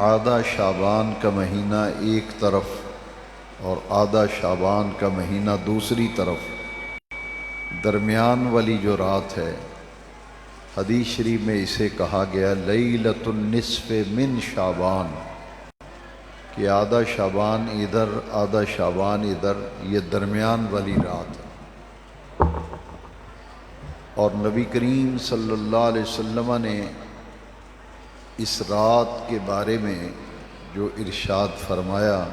آدھا شعبان کا مہینہ ایک طرف اور آدھا شعبان کا مہینہ دوسری طرف، درمیان والی جو رات ہے، حدیث شریف میں اسے کہا گیا لیلۃ النصف من شعبان، کہ آدھا شعبان ادھر آدھا شعبان ادھر، یہ درمیان والی رات ہے۔ اور نبی کریم صلی اللہ علیہ وسلم نے اس رات کے بارے میں جو ارشاد فرمایا،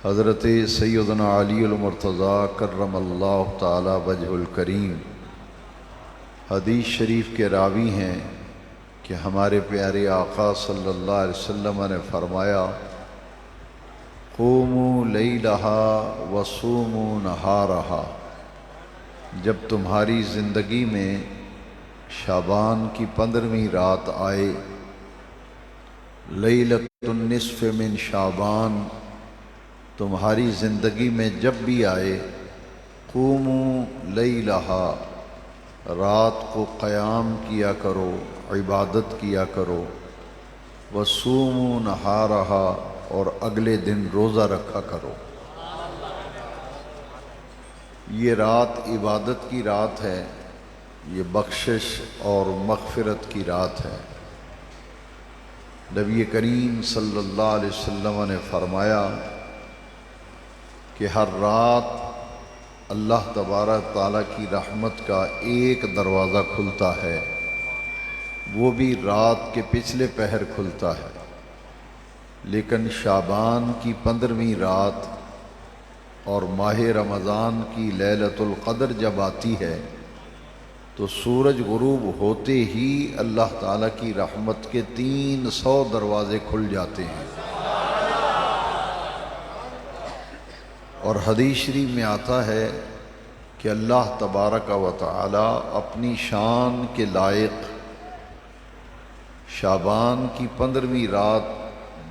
حضرت سیدنا علی المرتضیٰ کرم اللہ تعالی وجہ الکریم حدیث شریف کے راوی ہیں کہ ہمارے پیارے آقا صلی اللہ علیہ وسلم نے فرمایا، قوموا لیلہا وصوموا نہارہا، جب تمہاری زندگی میں شعبان کی 15ویں رات آئے، لیلۃ النصف من شعبان تمہاری زندگی میں جب بھی آئے، قوموا لیلہا، رات کو قیام کیا کرو، عبادت کیا کرو، وصوموا نہارہا، اور اگلے دن روزہ رکھا کرو۔ یہ رات عبادت کی رات ہے، یہ بخشش اور مغفرت کی رات ہے۔ نبی کریم صلی اللہ علیہ وسلم نے فرمایا کہ ہر رات اللہ تبارک تعالیٰ کی رحمت کا ایک دروازہ کھلتا ہے، وہ بھی رات کے پچھلے پہر کھلتا ہے، لیکن شعبان کی 15ویں رات اور ماہ رمضان کی لیلۃ القدر جب آتی ہے تو سورج غروب ہوتے ہی اللہ تعالیٰ کی رحمت کے 300 دروازے کھل جاتے ہیں۔ اور حدیث شریف میں آتا ہے کہ اللہ تبارک و تعالی اپنی شان کے لائق شعبان کی 15ویں رات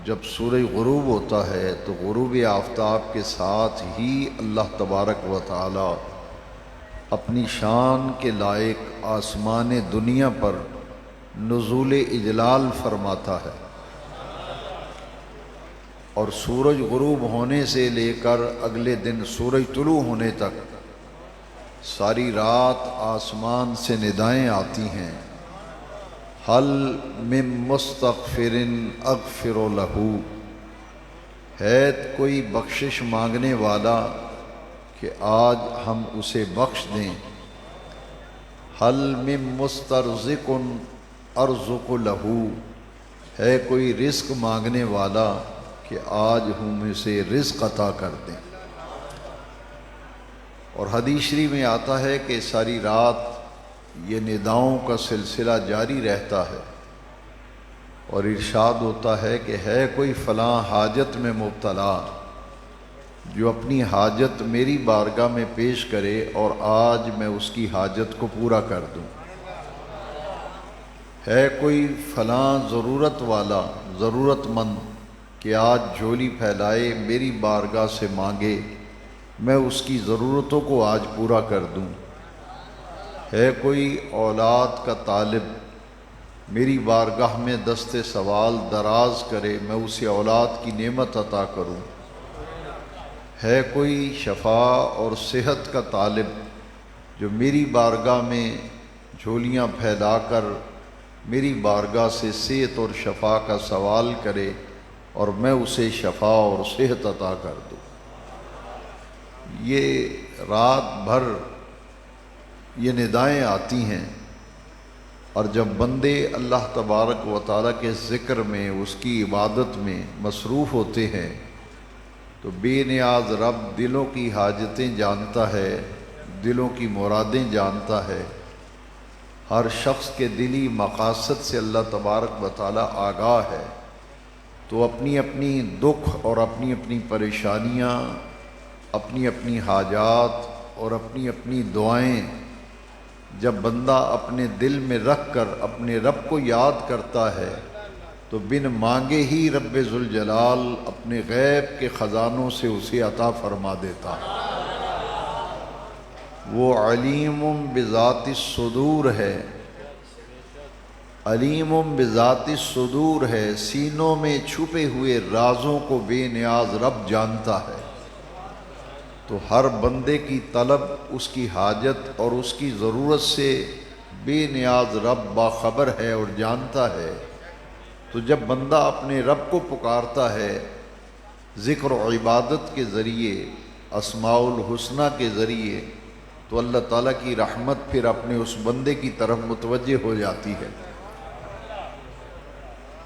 جب سورج غروب ہوتا ہے تو غروب آفتاب کے ساتھ ہی اللہ تبارک و تعالی اپنی شان کے لائق آسمان دنیا پر نزول اجلال فرماتا ہے، اور سورج غروب ہونے سے لے کر اگلے دن سورج طلوع ہونے تک ساری رات آسمان سے ندائیں آتی ہیں، حل من مستغفر اغفر لہ، ہے کوئی بخشش مانگنے والا کہ آج ہم اسے بخش دیں، حل من مسترزق ارزق لہ، ہے کوئی رزق مانگنے والا کہ آج ہم اسے رزق عطا کر دیں۔ اور حدیث شریف میں آتا ہے کہ ساری رات یہ نداؤں کا سلسلہ جاری رہتا ہے، اور ارشاد ہوتا ہے کہ ہے کوئی فلاں حاجت میں مبتلا جو اپنی حاجت میری بارگاہ میں پیش کرے اور آج میں اس کی حاجت کو پورا کر دوں، ہے کوئی فلاں ضرورت والا ضرورت مند کہ آج جھولی پھیلائے میری بارگاہ سے مانگے، میں اس کی ضرورتوں کو آج پورا کر دوں، ہے کوئی اولاد کا طالب میری بارگاہ میں دست سوال دراز کرے، میں اسے اولاد کی نعمت عطا کروں، ہے کوئی شفا اور صحت کا طالب جو میری بارگاہ میں جھولیاں پھیلا کر میری بارگاہ سے صحت اور شفا کا سوال کرے اور میں اسے شفا اور صحت عطا کر دوں۔ یہ رات بھر یہ ندائیں آتی ہیں، اور جب بندے اللہ تبارک و تعالیٰ کے ذکر میں اس کی عبادت میں مصروف ہوتے ہیں تو بے نیاز رب دلوں کی حاجتیں جانتا ہے، دلوں کی مرادیں جانتا ہے، ہر شخص کے دلی مقاصد سے اللہ تبارک و تعالیٰ آگاہ ہے، تو اپنی اپنی دکھ اور اپنی اپنی پریشانیاں، اپنی اپنی حاجات اور اپنی اپنی دعائیں جب بندہ اپنے دل میں رکھ کر اپنے رب کو یاد کرتا ہے تو بن مانگے ہی رب ذوالجلال اپنے غیب کے خزانوں سے اسے عطا فرما دیتا ہے۔ وہ علیم بذات الصدور ہے، علیم بذات الصدور ہے، سینوں میں چھپے ہوئے رازوں کو بے نیاز رب جانتا ہے۔ تو ہر بندے کی طلب، اس کی حاجت اور اس کی ضرورت سے بے نیاز رب باخبر ہے اور جانتا ہے۔ تو جب بندہ اپنے رب کو پکارتا ہے ذکر و عبادت کے ذریعے، اسماء الحسنہ کے ذریعے، تو اللہ تعالیٰ کی رحمت پھر اپنے اس بندے کی طرف متوجہ ہو جاتی ہے۔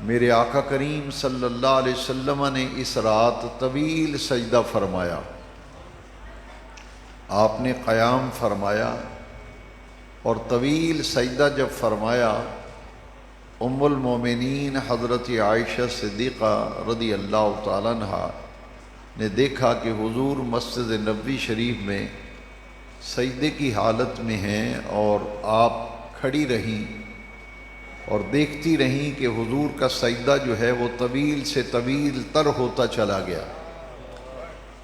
میرے آقا کریم صلی اللہ علیہ وسلم نے اس رات طویل سجدہ فرمایا، آپ نے قیام فرمایا، اور طویل سجدہ جب فرمایا، ام المومنین حضرت عائشہ صدیقہ رضی اللہ تعالیٰ عنہا نے دیکھا کہ حضور مسجد نبوی شریف میں سجدے کی حالت میں ہیں، اور آپ کھڑی رہیں اور دیکھتی رہیں کہ حضور کا سجدہ جو ہے وہ طویل سے طویل تر ہوتا چلا گیا،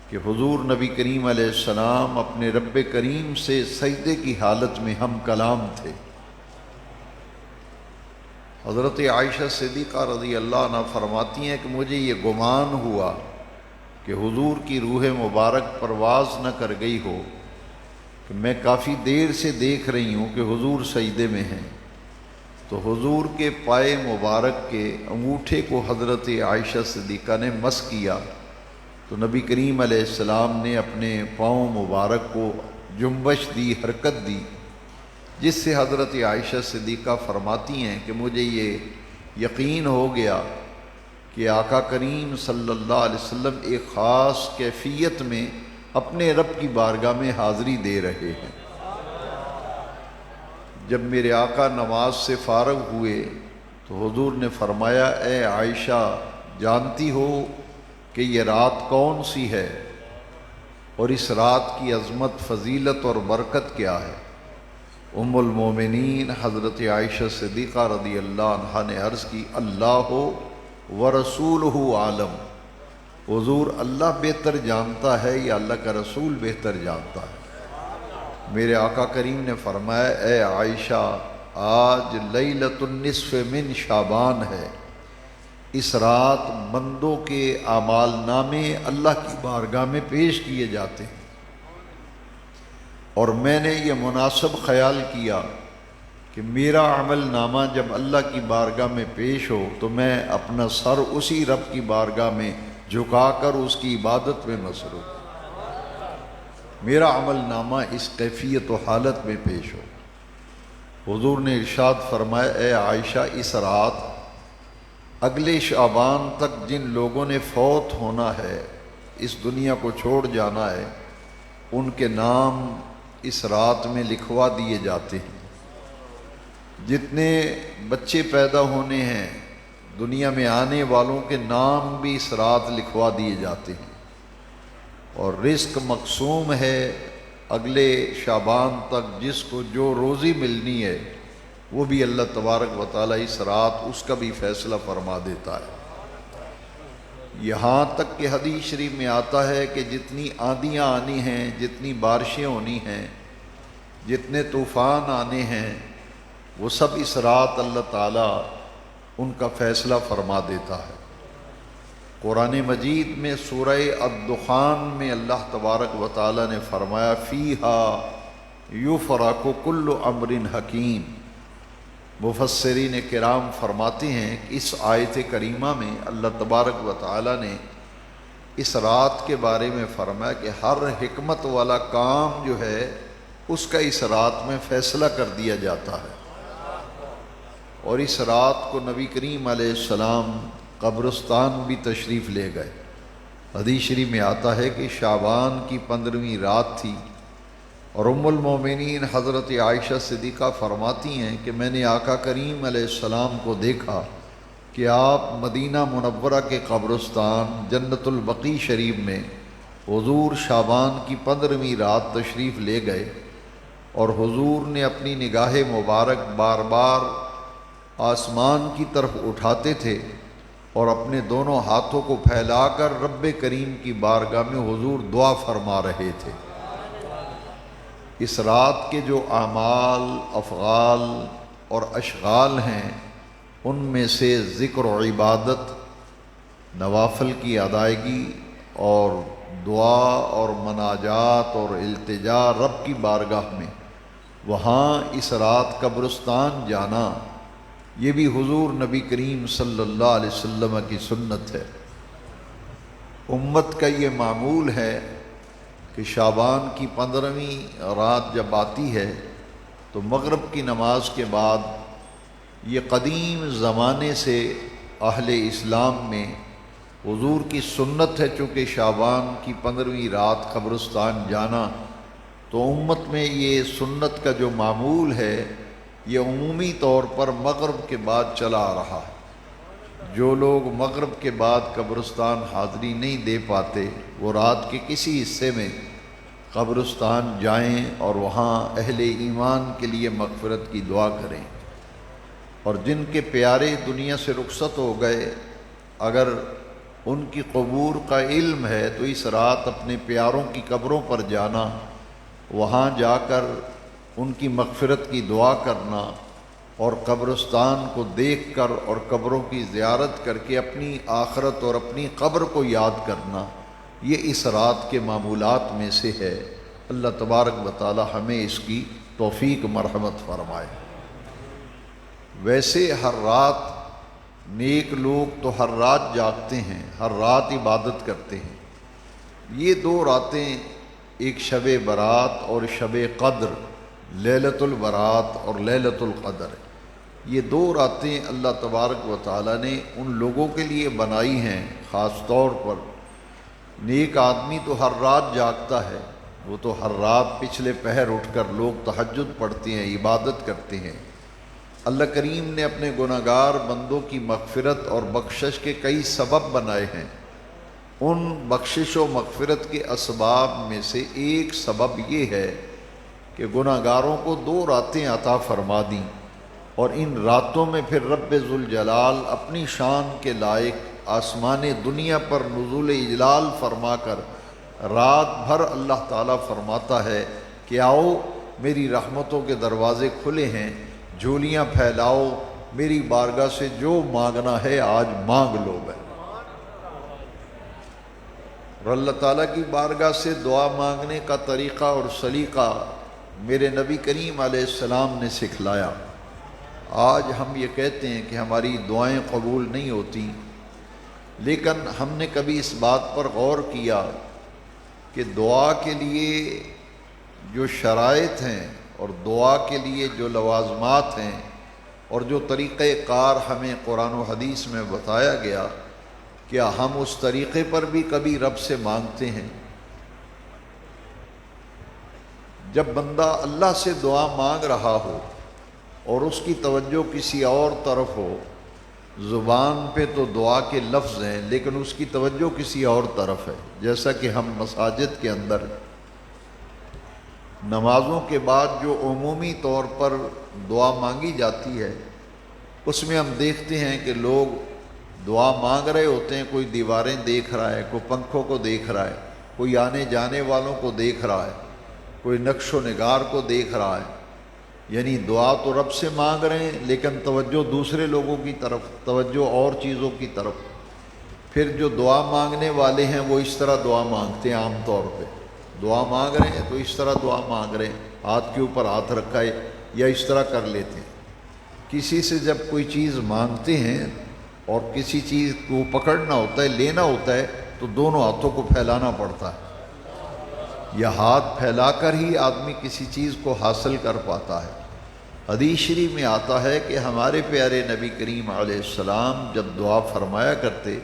کہ حضور نبی کریم علیہ السلام اپنے رب کریم سے سجدے کی حالت میں ہم کلام تھے۔ حضرت عائشہ صدیقہ رضی اللہ عنہ فرماتی ہیں کہ مجھے یہ گمان ہوا کہ حضور کی روح مبارک پرواز نہ کر گئی ہو، کہ میں کافی دیر سے دیکھ رہی ہوں کہ حضور سجدے میں ہیں۔ تو حضور کے پائے مبارک کے انگوٹھے کو حضرت عائشہ صدیقہ نے مس کیا، تو نبی کریم علیہ السلام نے اپنے پاؤں مبارک کو جنبش دی، حرکت دی، جس سے حضرت عائشہ صدیقہ فرماتی ہیں کہ مجھے یہ یقین ہو گیا کہ آقا کریم صلی اللہ علیہ وسلم ایک خاص کیفیت میں اپنے رب کی بارگاہ میں حاضری دے رہے ہیں۔ جب میرے آقا نماز سے فارغ ہوئے تو حضور نے فرمایا، اے عائشہ، جانتی ہو کہ یہ رات کون سی ہے اور اس رات کی عظمت، فضیلت اور برکت کیا ہے؟ ام المومنین حضرت عائشہ صدیقہ رضی اللہ عنہا نے عرض کی، اللہ ورسولہ عالم، حضور اللہ بہتر جانتا ہے یا اللہ کا رسول بہتر جانتا ہے؟ میرے آقا کریم نے فرمایا، اے عائشہ، آج لیلۃ النصف من شعبان ہے، اس رات بندوں کے اعمال نامے اللہ کی بارگاہ میں پیش کیے جاتے ہیں، اور میں نے یہ مناسب خیال کیا کہ میرا عمل نامہ جب اللہ کی بارگاہ میں پیش ہو تو میں اپنا سر اسی رب کی بارگاہ میں جھکا کر اس کی عبادت میں مصروف، میرا عمل نامہ اس کیفیت و حالت میں پیش ہو۔ حضور نے ارشاد فرمایا، اے عائشہ، اس رات اگلے شعبان تک جن لوگوں نے فوت ہونا ہے، اس دنیا کو چھوڑ جانا ہے، ان کے نام اس رات میں لکھوا دیے جاتے ہیں۔ جتنے بچے پیدا ہونے ہیں، دنیا میں آنے والوں کے نام بھی اس رات لکھوا دیے جاتے ہیں، اور رزق مقسوم ہے اگلے شعبان تک، جس کو جو روزی ملنی ہے وہ بھی اللہ تبارک و تعالیٰ اس رات اس کا بھی فیصلہ فرما دیتا ہے۔ یہاں تک کہ حدیث شریف میں آتا ہے کہ جتنی آندیاں آنی ہیں، جتنی بارشیں ہونی ہیں، جتنے طوفان آنے ہیں، وہ سب اس رات اللہ تعالیٰ ان کا فیصلہ فرما دیتا ہے۔ قرآن مجید میں سورہ الدخان میں اللہ تبارک و تعالیٰ نے فرمایا، فیہا یفرق کل امر حکیم۔ مفسرین کرام فرماتے ہیں کہ اس آیت کریمہ میں اللہ تبارک و تعالیٰ نے اس رات کے بارے میں فرمایا کہ ہر حکمت والا کام جو ہے اس کا اس رات میں فیصلہ کر دیا جاتا ہے۔ اور اس رات کو نبی کریم علیہ السلام قبرستان بھی تشریف لے گئے۔ حدیث شریف میں آتا ہے کہ شعبان کی 15ویں رات تھی، اور ام المومنین حضرت عائشہ صدیقہ فرماتی ہیں کہ میں نے آقا کریم علیہ السلام کو دیکھا کہ آپ مدینہ منورہ کے قبرستان جنت البقیع شریف میں حضور شعبان کی 15ویں رات تشریف لے گئے، اور حضور نے اپنی نگاہ مبارک بار بار آسمان کی طرف اٹھاتے تھے، اور اپنے دونوں ہاتھوں کو پھیلا کر رب کریم کی بارگاہ میں حضور دعا فرما رہے تھے۔ اس رات کے جو اعمال، افعال اور اشغال ہیں، ان میں سے ذکر و عبادت، نوافل کی ادائیگی اور دعا اور مناجات اور التجا رب کی بارگاہ میں، وہاں اس رات قبرستان جانا، یہ بھی حضور نبی کریم صلی اللہ علیہ وسلم کی سنت ہے۔ امت کا یہ معمول ہے کہ شعبان کی 15ویں رات جب آتی ہے تو مغرب کی نماز کے بعد، یہ قدیم زمانے سے اہل اسلام میں حضور کی سنت ہے، چونکہ شعبان کی 15ویں رات قبرستان جانا، تو امت میں یہ سنت کا جو معمول ہے یہ عمومی طور پر مغرب کے بعد چلا آ رہا ہے۔ جو لوگ مغرب کے بعد قبرستان حاضری نہیں دے پاتے، وہ رات کے کسی حصے میں قبرستان جائیں اور وہاں اہل ایمان کے لیے مغفرت کی دعا کریں، اور جن کے پیارے دنیا سے رخصت ہو گئے، اگر ان کی قبور کا علم ہے تو اس رات اپنے پیاروں کی قبروں پر جانا، وہاں جا کر ان کی مغفرت کی دعا کرنا اور قبرستان کو دیکھ کر اور قبروں کی زیارت کر کے اپنی آخرت اور اپنی قبر کو یاد کرنا، یہ اس رات کے معمولات میں سے ہے۔ اللہ تبارک و تعالی ہمیں اس کی توفیق مرحمت فرمائے۔ ویسے ہر رات نیک لوگ تو ہر رات جاگتے ہیں، ہر رات عبادت کرتے ہیں۔ یہ دو راتیں، ایک شب برات اور شب قدر، لیلۃ البرات اور لیلۃ القدر، یہ دو راتیں اللہ تبارک و تعالی نے ان لوگوں کے لیے بنائی ہیں خاص طور پر۔ نیک آدمی تو ہر رات جاگتا ہے، وہ تو ہر رات پچھلے پہر اٹھ کر لوگ تہجد پڑھتے ہیں، عبادت کرتے ہیں۔ اللہ کریم نے اپنے گناہگار بندوں کی مغفرت اور بخشش کے کئی سبب بنائے ہیں۔ ان بخشش و مغفرت کے اسباب میں سے ایک سبب یہ ہے کہ گناہگاروں کو 2 راتیں عطا فرما دیں، اور ان راتوں میں پھر رب ذوالجلال اپنی شان کے لائق آسمان دنیا پر نزول اجلال فرما کر رات بھر اللہ تعالیٰ فرماتا ہے کہ آؤ، میری رحمتوں کے دروازے کھلے ہیں، جھولیاں پھیلاؤ، میری بارگاہ سے جو مانگنا ہے آج مانگ لو۔ اور اللہ تعالیٰ کی بارگاہ سے دعا مانگنے کا طریقہ اور سلیقہ میرے نبی کریم علیہ السلام نے سکھلایا۔ آج ہم یہ کہتے ہیں کہ ہماری دعائیں قبول نہیں ہوتی، لیکن ہم نے کبھی اس بات پر غور کیا کہ دعا کے لیے جو شرائط ہیں اور دعا کے لیے جو لوازمات ہیں اور جو طریقہ کار ہمیں قرآن و حدیث میں بتایا گیا، کیا ہم اس طریقے پر بھی کبھی رب سے مانگتے ہیں؟ جب بندہ اللہ سے دعا مانگ رہا ہو اور اس کی توجہ کسی اور طرف ہو، زبان پہ تو دعا کے لفظ ہیں لیکن اس کی توجہ کسی اور طرف ہے، جیسا کہ ہم مساجد کے اندر نمازوں کے بعد جو عمومی طور پر دعا مانگی جاتی ہے، اس میں ہم دیکھتے ہیں کہ لوگ دعا مانگ رہے ہوتے ہیں، کوئی دیواریں دیکھ رہا ہے، کوئی پنکھوں کو دیکھ رہا ہے، کوئی آنے جانے والوں کو دیکھ رہا ہے، کوئی نقش و نگار کو دیکھ رہا ہے۔ یعنی دعا تو رب سے مانگ رہے ہیں لیکن توجہ دوسرے لوگوں کی طرف، توجہ اور چیزوں کی طرف۔ پھر جو دعا مانگنے والے ہیں وہ اس طرح دعا مانگتے ہیں، عام طور پہ دعا مانگ رہے ہیں تو اس طرح دعا مانگ رہے ہیں، ہاتھ کے اوپر ہاتھ رکھا ہے یا اس طرح کر لیتے ہیں۔ کسی سے جب کوئی چیز مانگتے ہیں اور کسی چیز کو پکڑنا ہوتا ہے، لینا ہوتا ہے، تو دونوں ہاتھوں کو پھیلانا پڑتا ہے، یا ہاتھ پھیلا کر ہی آدمی کسی چیز کو حاصل کر پاتا ہے۔ حدیث شریف میں آتا ہے کہ ہمارے پیارے نبی کریم علیہ السلام جب دعا فرمایا کرتے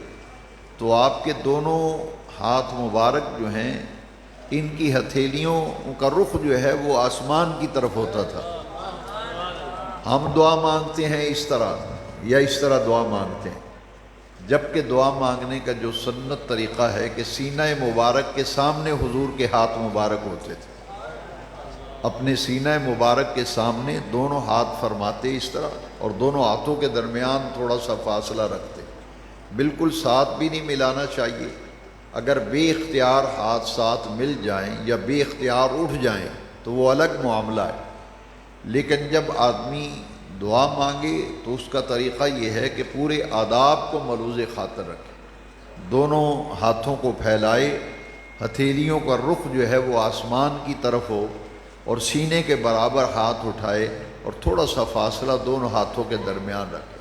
تو آپ کے دونوں ہاتھ مبارک جو ہیں، ان کی ہتھیلیوں کا رخ جو ہے وہ آسمان کی طرف ہوتا تھا۔ ہم دعا مانگتے ہیں اس طرح یا اس طرح دعا مانگتے ہیں، جبکہ دعا مانگنے کا جو سنت طریقہ ہے کہ سینہ مبارک کے سامنے حضور کے ہاتھ مبارک ہوتے تھے، اپنے سینہ مبارک کے سامنے دونوں ہاتھ فرماتے اس طرح، اور دونوں ہاتھوں کے درمیان تھوڑا سا فاصلہ رکھتے، بالکل ساتھ بھی نہیں ملانا چاہیے۔ اگر بے اختیار ہاتھ ساتھ مل جائیں یا بے اختیار اٹھ جائیں تو وہ الگ معاملہ ہے، لیکن جب آدمی دعا مانگے تو اس کا طریقہ یہ ہے کہ پورے آداب کو ملوز خاطر رکھے، دونوں ہاتھوں کو پھیلائے، ہتھیلیوں کا رخ جو ہے وہ آسمان کی طرف ہو، اور سینے کے برابر ہاتھ اٹھائے اور تھوڑا سا فاصلہ دونوں ہاتھوں کے درمیان رکھے،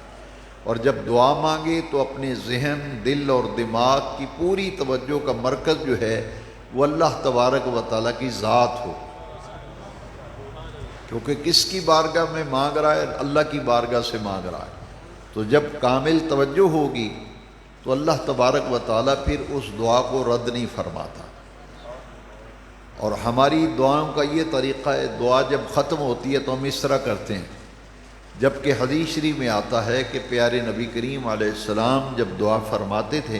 اور جب دعا مانگے تو اپنے ذہن، دل اور دماغ کی پوری توجہ کا مرکز جو ہے وہ اللہ تبارک و تعالیٰ کی ذات ہو، کیونکہ کس کی بارگاہ میں مانگ رہا ہے؟ اللہ کی بارگاہ سے مانگ رہا ہے۔ تو جب کامل توجہ ہوگی تو اللہ تبارک و تعالیٰ پھر اس دعا کو رد نہیں فرماتا۔ اور ہماری دعاؤں کا یہ طریقہ ہے، دعا جب ختم ہوتی ہے تو ہم اس طرح کرتے ہیں، جبکہ حدیث شریف میں آتا ہے کہ پیارے نبی کریم علیہ السلام جب دعا فرماتے تھے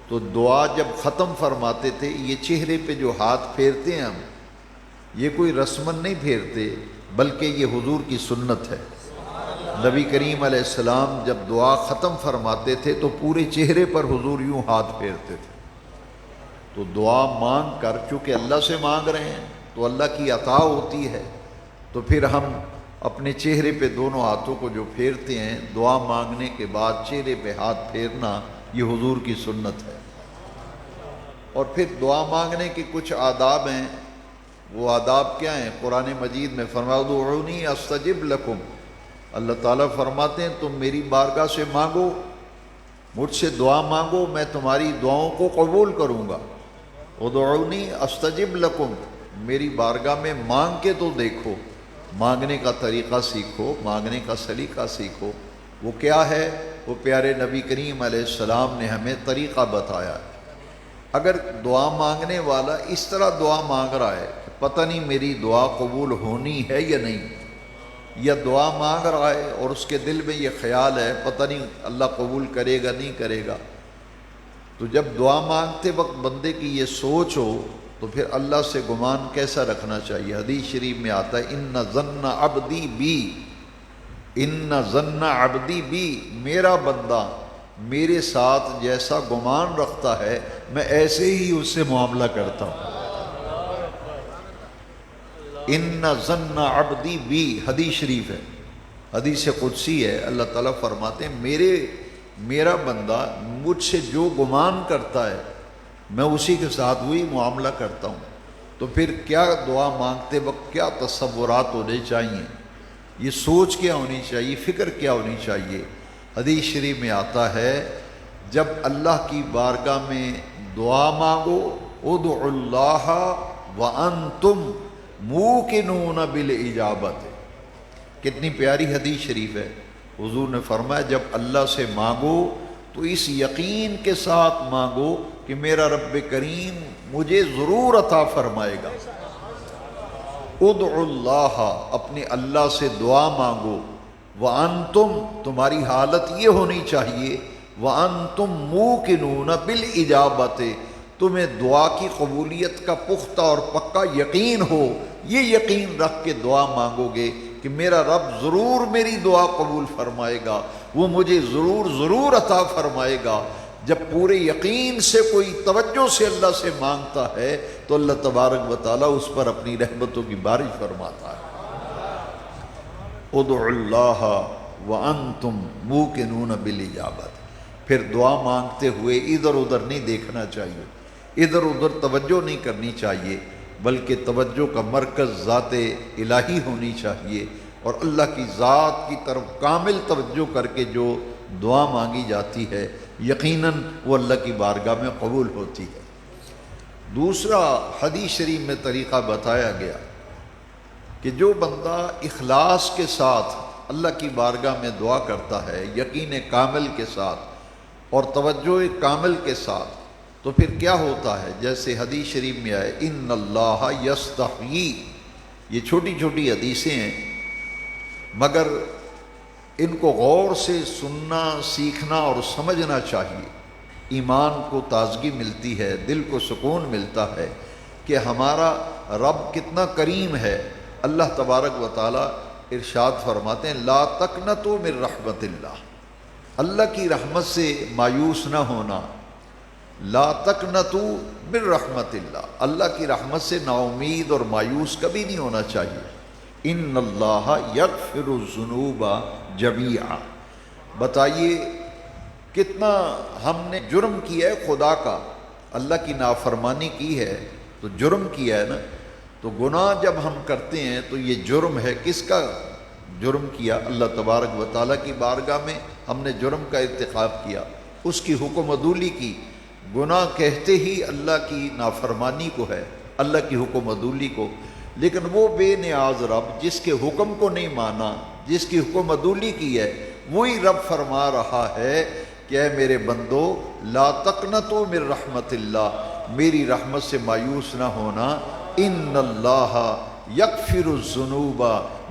تو دعا جب ختم فرماتے تھے، یہ چہرے پہ جو ہاتھ پھیرتے ہیں ہم، یہ کوئی رسمن نہیں پھیرتے، بلکہ یہ حضور کی سنت ہے۔ نبی کریم علیہ السلام جب دعا ختم فرماتے تھے تو پورے چہرے پر حضور یوں ہاتھ پھیرتے تھے۔ تو دعا مانگ کر، چونکہ اللہ سے مانگ رہے ہیں تو اللہ کی عطا ہوتی ہے، تو پھر ہم اپنے چہرے پہ دونوں ہاتھوں کو جو پھیرتے ہیں، دعا مانگنے کے بعد چہرے پہ ہاتھ پھیرنا یہ حضور کی سنت ہے۔ اور پھر دعا مانگنے کے کچھ آداب ہیں۔ وہ آداب کیا ہیں؟ قرآن مجید میں فرمایا ادعونی استجب لکم، اللہ تعالیٰ فرماتے ہیں تم میری بارگاہ سے مانگو، مجھ سے دعا مانگو، میں تمہاری دعاؤں کو قبول کروں گا۔ ادعونی استجب لکم، میری بارگاہ میں مانگ کے تو دیکھو، مانگنے کا طریقہ سیکھو، مانگنے کا سلیقہ سیکھو۔ وہ کیا ہے؟ وہ پیارے نبی کریم علیہ السلام نے ہمیں طریقہ بتایا ہے۔ اگر دعا مانگنے والا اس طرح دعا مانگ رہا ہے، پتہ نہیں میری دعا قبول ہونی ہے یا نہیں، یا دعا مانگ رہا ہے اور اس کے دل میں یہ خیال ہے پتہ نہیں اللہ قبول کرے گا نہیں کرے گا، تو جب دعا مانگتے وقت بندے کی یہ سوچ ہو تو پھر اللہ سے گمان کیسا رکھنا چاہیے؟ حدیث شریف میں آتا ہے ان ظن عبدی بی، ان ظن عبدی بی، میرا بندہ میرے ساتھ جیسا گمان رکھتا ہے میں ایسے ہی اس سے معاملہ کرتا ہوں۔ ان ظن عبدی بی، حدیث شریف ہے، حدیث قدسی ہے، اللہ تعالیٰ فرماتے ہیں میرا بندہ مجھ سے جو گمان کرتا ہے میں اسی کے ساتھ وہی معاملہ کرتا ہوں۔ تو پھر کیا دعا مانگتے وقت کیا تصورات ہونے چاہیے، یہ سوچ کیا ہونی چاہیے، فکر کیا ہونی چاہیے؟ حدیث شریف میں آتا ہے جب اللہ کی بارگاہ میں دعا مانگو ادعوا اللہ وانتم موقنون بالاجابت، کتنی پیاری حدیث شریف ہے۔ حضور نے فرمایا جب اللہ سے مانگو تو اس یقین کے ساتھ مانگو کہ میرا رب کریم مجھے ضرور عطا فرمائے گا۔ ادعوا اللہ، اپنے اللہ سے دعا مانگو، وانتم، تمہاری حالت یہ ہونی چاہیے، وانتم موقنون بالاجابت، تمہیں دعا کی قبولیت کا پختہ اور پکا یقین ہو، یہ یقین رکھ کے دعا مانگو گے کہ میرا رب ضرور میری دعا قبول فرمائے گا، وہ مجھے ضرور عطا فرمائے گا۔ جب پورے یقین سے کوئی توجہ سے اللہ سے مانگتا ہے تو اللہ تبارک و تعالیٰ اس پر اپنی رحمتوں کی بارش فرماتا ہے۔ ادعوا اللہ وانتم موقنون بالاجابت، پھر دعا مانگتے ہوئے ادھر ادھر نہیں دیکھنا چاہیے، ادھر ادھر توجہ نہیں کرنی چاہیے، بلکہ توجہ کا مرکز ذات الہی ہونی چاہیے، اور اللہ کی ذات کی طرف کامل توجہ کر کے جو دعا مانگی جاتی ہے یقیناً وہ اللہ کی بارگاہ میں قبول ہوتی ہے۔ دوسرا حدیث شریف میں طریقہ بتایا گیا کہ جو بندہ اخلاص کے ساتھ اللہ کی بارگاہ میں دعا کرتا ہے، یقین کامل کے ساتھ اور توجہ کامل کے ساتھ، تو پھر کیا ہوتا ہے؟ جیسے حدیث شریف میں آئے ان اللہ یستحیی، یہ چھوٹی چھوٹی حدیثیں ہیں مگر ان کو غور سے سننا، سیکھنا اور سمجھنا چاہیے۔ ایمان کو تازگی ملتی ہے، دل کو سکون ملتا ہے کہ ہمارا رب کتنا کریم ہے۔ اللہ تبارک و تعالیٰ ارشاد فرماتے ہیں لا تقنطوا من رحمت اللہ، اللہ کی رحمت سے مایوس نہ ہونا۔ لا تقنطوا من رحمت اللہ، اللہ کی رحمت سے نا امید اور مایوس کبھی نہیں ہونا چاہیے۔ ان اللہ یغفر الذنوب جمیعا۔ بتائیے کتنا ہم نے جرم کیا ہے خدا کا، اللہ کی نافرمانی کی ہے تو جرم کیا ہے نا۔ تو گناہ جب ہم کرتے ہیں تو یہ جرم ہے، کس کا جرم کیا؟ اللہ تبارک و تعالیٰ کی بارگاہ میں ہم نے جرم کا ارتکاب کیا، اس کی حکم عدولی کی۔ گناہ کہتے ہی اللہ کی نافرمانی کو ہے، اللہ کی حکم عدولی کو، لیکن وہ بے نیاز رب جس کے حکم کو نہیں مانا، جس کی حکم عدولی کی ہے، وہی رب فرما رہا ہے کہ اے میرے بندو لا تقنطوا من رحمت اللہ، میری رحمت سے مایوس نہ ہونا، ان اللہ یغفر الذنوب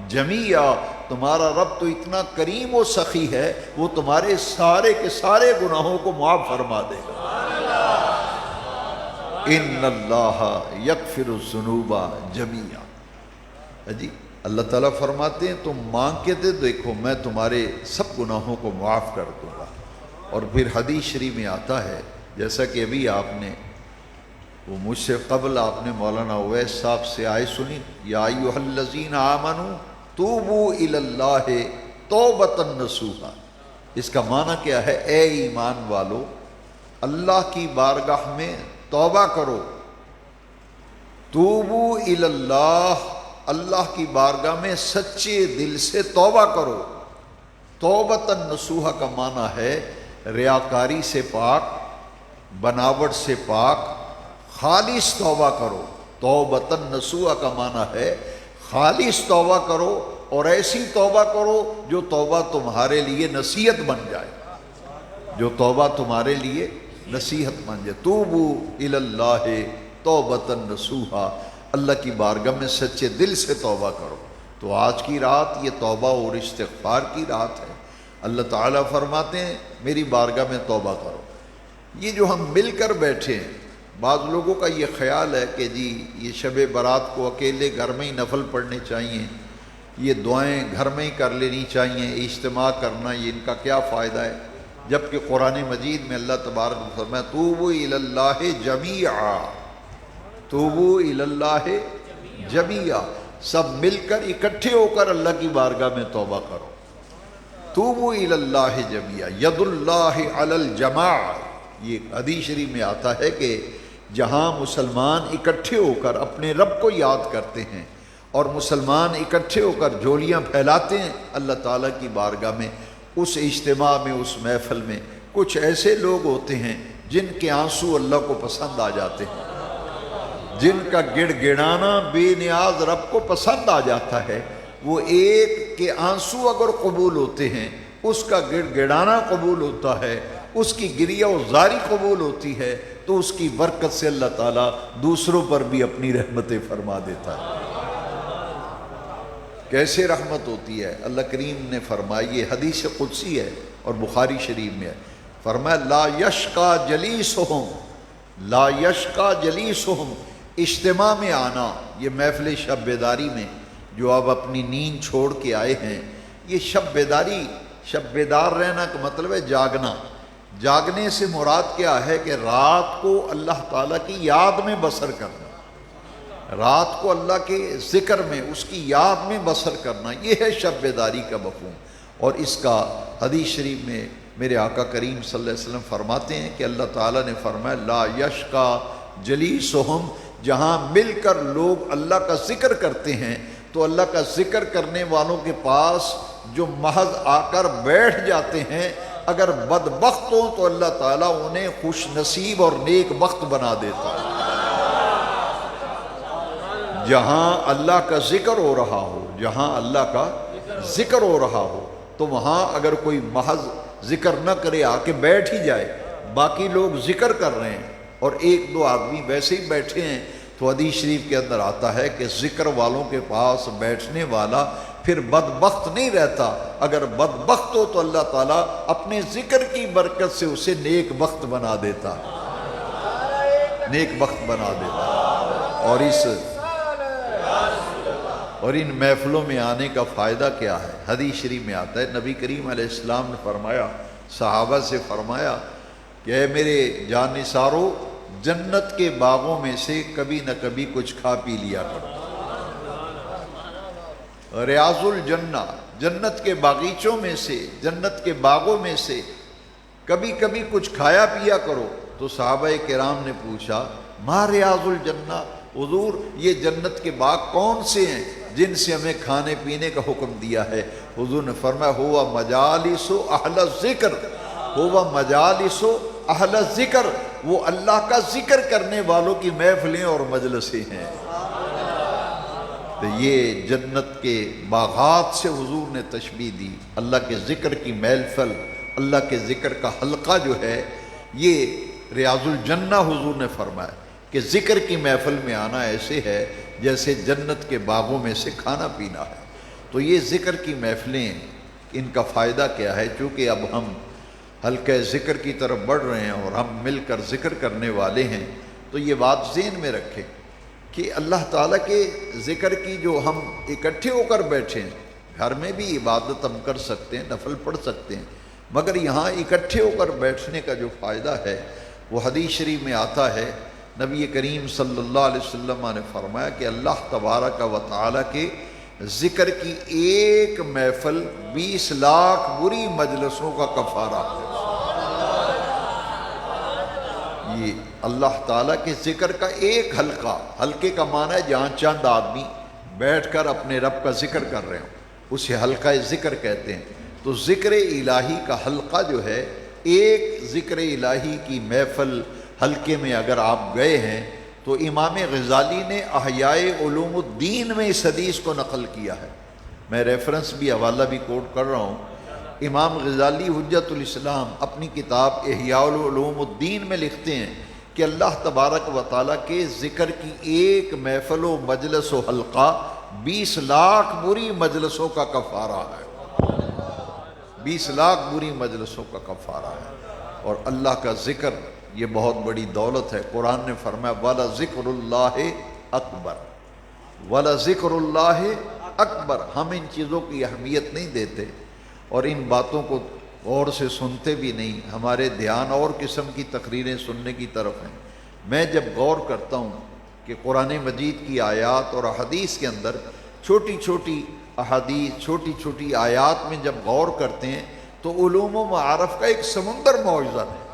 جمیعا، تمہارا رب تو اتنا کریم و سخی ہے، وہ تمہارے سارے کے سارے گناہوں کو معاف فرما دے گا۔ ان اللہ یغفر الذنوب جمیعا۔ جی اللہ تعالیٰ فرماتے ہیں تم مانگ کے دے دیکھو میں تمہارے سب گناہوں کو معاف کر دوں گا۔ اور پھر حدیث شریف میں آتا ہے، جیسا کہ ابھی آپ نے وہ مجھ سے قبل آپ نے مولانا اویس صاحب سے آئے سنی، یا ایھا الذین آمنوا توبوا الی اللہ توبۃ نصوحا۔ اس کا معنی کیا ہے؟ اے ایمان والو اللہ کی بارگاہ میں توبہ کرو، توبوا الی اللہ، اللہ کی بارگاہ میں سچے دل سے توبہ کرو۔ توبۃ نصوحا کا معنی ہے ریاکاری سے پاک، بناوٹ سے پاک، خالص توبہ کرو۔ توبۃ نصوحا کا معنی ہے خالص توبہ کرو، اور ایسی توبہ کرو جو توبہ تمہارے لیے نصیحت بن جائے، جو توبہ تمہارے لیے نصیحت بن جائے۔ توبوا الی اللہ توبۃ نصوحا، اللہ کی بارگاہ میں سچے دل سے توبہ کرو۔ تو آج کی رات یہ توبہ اور استغفار کی رات ہے۔ اللہ تعالیٰ فرماتے ہیں میری بارگاہ میں توبہ کرو۔ یہ جو ہم مل کر بیٹھے ہیں، بعض لوگوں کا یہ خیال ہے کہ جی یہ شب برات کو اکیلے گھر میں ہی نفل پڑھنے چاہیے، یہ دعائیں گھر میں ہی کر لینی چاہیے، اجتماع کرنا یہ ان کا کیا فائدہ ہے؟ جبکہ قرآن مجید میں اللہ تبارک و فرمایا توبوا الی اللہ جمیعا، توبوا الی اللہ جمیعا، سب مل کر اکٹھے ہو کر اللہ کی بارگاہ میں توبہ کرو۔ توبوا الی اللہ جمیعا، ید اللہ علی الجماع۔ یہ حدیث شریف میں آتا ہے کہ جہاں مسلمان اکٹھے ہو کر اپنے رب کو یاد کرتے ہیں اور مسلمان اکٹھے ہو کر جھولیاں پھیلاتے ہیں اللہ تعالیٰ کی بارگاہ میں، اس اجتماع میں، اس محفل میں کچھ ایسے لوگ ہوتے ہیں جن کے آنسو اللہ کو پسند آ جاتے ہیں، جن کا گڑ گڑانا بے نیاز رب کو پسند آ جاتا ہے۔ وہ ایک کے آنسو اگر قبول ہوتے ہیں، اس کا گڑ گڑانا قبول ہوتا ہے، اس کی گریہ و زاری قبول ہوتی ہے، تو اس کی برکت سے اللہ تعالیٰ دوسروں پر بھی اپنی رحمتیں فرما دیتا ہے۔ کیسے رحمت ہوتی ہے؟ اللہ کریم نے فرمایا، یہ حدیث قدسی ہے اور بخاری شریف میں ہے، فرمایا لا یشقا جلیسہم، لا یشقا جلیسہم، اجتماع میں آنا، یہ محفل شب بیداری میں جو آپ اپنی نیند چھوڑ کے آئے ہیں، یہ شب بیداری، شب بیدار رہنا کا مطلب ہے جاگنا۔ جاگنے سے مراد کیا ہے کہ رات کو اللہ تعالیٰ کی یاد میں بسر کرنا، رات کو اللہ کے ذکر میں، اس کی یاد میں بسر کرنا، یہ ہے شب بیداری کا مفہوم۔ اور اس کا حدیث شریف میں میرے آقا کریم صلی اللہ علیہ وسلم فرماتے ہیں کہ اللہ تعالیٰ نے فرمایا لا یشقا جلیسہم، جہاں مل کر لوگ اللہ کا ذکر کرتے ہیں تو اللہ کا ذکر کرنے والوں کے پاس جو محض آ کر بیٹھ جاتے ہیں، اگر بدبخت ہوں تو اللہ تعالیٰ انہیں خوش نصیب اور نیک بخت بنا دیتا ہے۔ جہاں اللہ کا ذکر ہو رہا ہو، جہاں اللہ کا ذکر ہو رہا ہو، تو وہاں اگر کوئی محض ذکر نہ کرے، آ کے بیٹھ ہی جائے، باقی لوگ ذکر کر رہے ہیں اور ایک دو آدمی ویسے ہی بیٹھے ہیں، تو حدیث شریف کے اندر آتا ہے کہ ذکر والوں کے پاس بیٹھنے والا پھر بدبخت نہیں رہتا۔ اگر بدبخت ہو تو اللہ تعالیٰ اپنے ذکر کی برکت سے اسے نیک بخت بنا دیتا، نیک بخت بنا دیتا۔ اور ان محفلوں میں آنے کا فائدہ کیا ہے؟ حدیث شریف میں آتا ہے، نبی کریم علیہ السلام نے فرمایا، صحابہ سے فرمایا کہ اے میرے جانثارو، جنت کے باغوں میں سے کبھی نہ کبھی کچھ کھا پی لیا کرو۔ ریاض الجنہ، جنت کے باغیچوں میں سے، جنت کے باغوں میں سے کبھی کبھی کچھ کھایا پیا کرو۔ تو صحابہ کرام نے پوچھا ما ریاض الجنہ، حضور یہ جنت کے باغ کون سے ہیں جن سے ہمیں کھانے پینے کا حکم دیا ہے؟ حضور نے فرمایا ہوا مجالس اہل الذکر، ہوا مجالس اہل الذکر، وہ اللہ کا ذکر کرنے والوں کی محفلیں اور مجلسیں ہیں۔ تو یہ جنت کے باغات سے حضور نے تشبیہ دی۔ اللہ کے ذکر کی محفل، اللہ کے ذکر کا حلقہ جو ہے یہ ریاض الجنہ حضور نے فرمایا کہ ذکر کی محفل میں آنا ایسے ہے جیسے جنت کے باغوں میں سے کھانا پینا ہے۔ تو یہ ذکر کی محفلیں، ان کا فائدہ کیا ہے؟ چونکہ اب ہم حلقہ ذکر کی طرف بڑھ رہے ہیں اور ہم مل کر ذکر کرنے والے ہیں، تو یہ بات ذہن میں رکھیں کہ اللہ تعالیٰ کے ذکر کی جو ہم اکٹھے ہو کر بیٹھے ہیں، گھر میں بھی عبادت ہم کر سکتے ہیں، نفل پڑھ سکتے ہیں، مگر یہاں اکٹھے ہو کر بیٹھنے کا جو فائدہ ہے وہ حدیث شریف میں آتا ہے۔ نبی کریم صلی اللہ علیہ وسلم نے فرمایا کہ اللہ تبارک و تعالیٰ کے ذکر کی ایک محفل 20 لاکھ بری مجلسوں کا کفارہ ہے۔ یہ اللہ تعالیٰ کے ذکر کا ایک حلقہ، حلقے کا معنی ہے جہاں چند آدمی بیٹھ کر اپنے رب کا ذکر کر رہے ہوں، اسے حلقہ ذکر کہتے ہیں۔ تو ذکر الہی کا حلقہ جو ہے، ایک ذکر الہی کی محفل حلقے میں اگر آپ گئے ہیں تو امام غزالی نے احیاء علوم الدین میں اس حدیث کو نقل کیا ہے۔ میں ریفرنس بھی، حوالہ بھی کوٹ کر رہا ہوں۔ امام غزالی حجت الاسلام اپنی کتاب احیاء علوم الدین میں لکھتے ہیں کہ اللہ تبارک و تعالیٰ کے ذکر کی ایک محفل و مجلس و حلقہ 20 لاکھ بری مجلسوں کا کفارہ ہے۔ 20 لاکھ بری مجلسوں کا کفارہ ہے۔ اور اللہ کا ذکر یہ بہت بڑی دولت ہے۔ قرآن نے فرمایا وَلَذِكْرُ اللَّهِ أَكْبَرُ، وَلَذِكْرُ اللَّهِ اکبر۔ ہم ان چیزوں کی اہمیت نہیں دیتے اور ان باتوں کو غور سے سنتے بھی نہیں، ہمارے دھیان اور قسم کی تقریریں سننے کی طرف ہیں۔ میں جب غور کرتا ہوں کہ قرآن مجید کی آیات اور احادیث کے اندر چھوٹی چھوٹی احادیث، چھوٹی چھوٹی آیات میں جب غور کرتے ہیں تو علوم و معارف کا ایک سمندر معجزہ ہے۔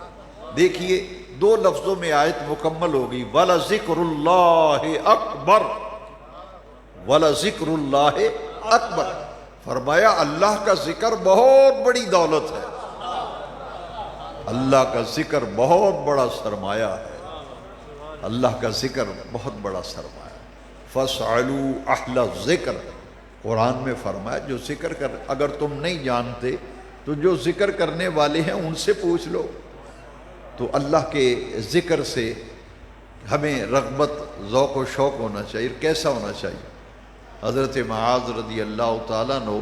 دیکھیے 2 لفظوں میں آیت مکمل ہوگی، وَلَذِكْرُ اللَّهِ أَكْبَرُ، وَلَذِكْرُ اللَّهِ أَكْبَرُ۔ فرمایا اللہ کا ذکر بہت بڑی دولت ہے، اللہ کا ذکر بہت بڑا سرمایہ ہے، اللہ کا ذکر بہت بڑا سرمایہ۔ فَاسْأَلُوا أَهْلَ الذِّكْرِ، قرآن میں فرمایا جو ذکر کر، اگر تم نہیں جانتے تو جو ذکر کرنے والے ہیں ان سے پوچھ لو۔ تو اللہ کے ذکر سے ہمیں رغبت، ذوق و شوق ہونا چاہیے۔ کیسا ہونا چاہیے؟ حضرت معاذ رضی اللہ تعالیٰ عنہ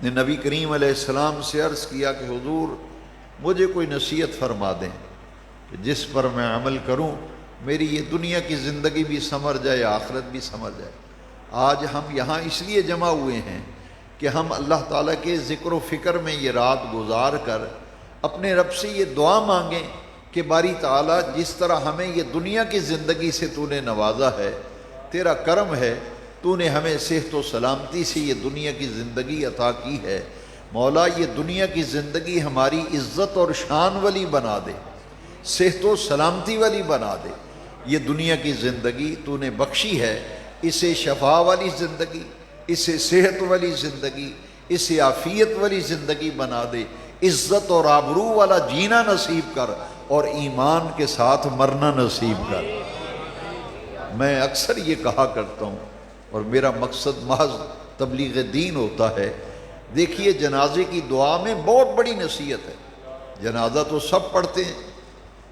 نے نبی کریم علیہ السلام سے عرض کیا کہ حضور مجھے کوئی نصیحت فرما دیں کہ جس پر میں عمل کروں میری یہ دنیا کی زندگی بھی سنور جائے، آخرت بھی سنور جائے۔ آج ہم یہاں اس لیے جمع ہوئے ہیں کہ ہم اللہ تعالیٰ کے ذکر و فکر میں یہ رات گزار کر اپنے رب سے یہ دعا مانگیں کہ باری تعالیٰ جس طرح ہمیں یہ دنیا کی زندگی سے تو نے نوازا ہے، تیرا کرم ہے، تو نے ہمیں صحت و سلامتی سے یہ دنیا کی زندگی عطا کی ہے، مولا یہ دنیا کی زندگی ہماری عزت اور شان والی بنا دے، صحت و سلامتی والی بنا دے۔ یہ دنیا کی زندگی تو نے بخشی ہے، اسے شفا والی زندگی، اسے صحت والی زندگی، اسے عافیت والی زندگی بنا دے، عزت اور آبرو والا جینا نصیب کر اور ایمان کے ساتھ مرنا نصیب کر۔ میں اکثر یہ کہا کرتا ہوں اور میرا مقصد محض تبلیغ دین ہوتا ہے۔ دیکھیے جنازے کی دعا میں بہت بڑی نصیحت ہے۔ جنازہ تو سب پڑھتے ہیں،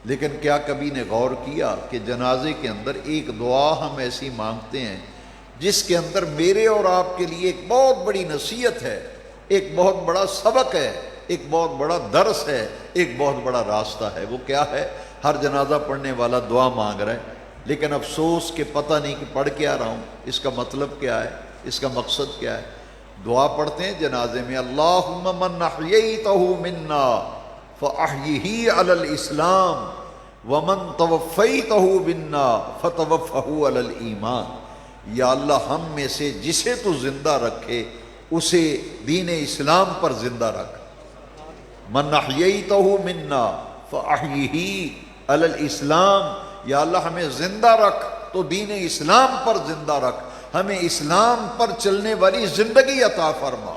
لیکن کیا کبھی نے غور کیا کہ جنازے کے اندر ایک دعا ہم ایسی مانگتے ہیں جس کے اندر میرے اور آپ کے لیے ایک بہت بڑی نصیحت ہے، ایک بہت بڑا سبق ہے، ایک بہت بڑا درس ہے، ایک بہت بڑا راستہ ہے۔ وہ کیا ہے؟ ہر جنازہ پڑھنے والا دعا مانگ رہا ہے، لیکن افسوس کہ پتہ نہیں کہ پڑھ کے آ رہا ہوں، اس کا مطلب کیا ہے، اس کا مقصد کیا ہے۔ دعا پڑھتے ہیں جنازے میں اللہم من احییتہ منا فاحیہ علی الاسلام ومن توفیتہ منا فتوفہ علی الایمان۔ یا اللہ ہم میں سے جسے تو زندہ رکھے اسے دین اسلام پر زندہ رکھ. من احییتہ منا فاحیہ علی الاسلام، یا اللہ ہمیں زندہ رکھ تو دین اسلام پر زندہ رکھ، ہمیں اسلام پر چلنے والی زندگی عطا فرما.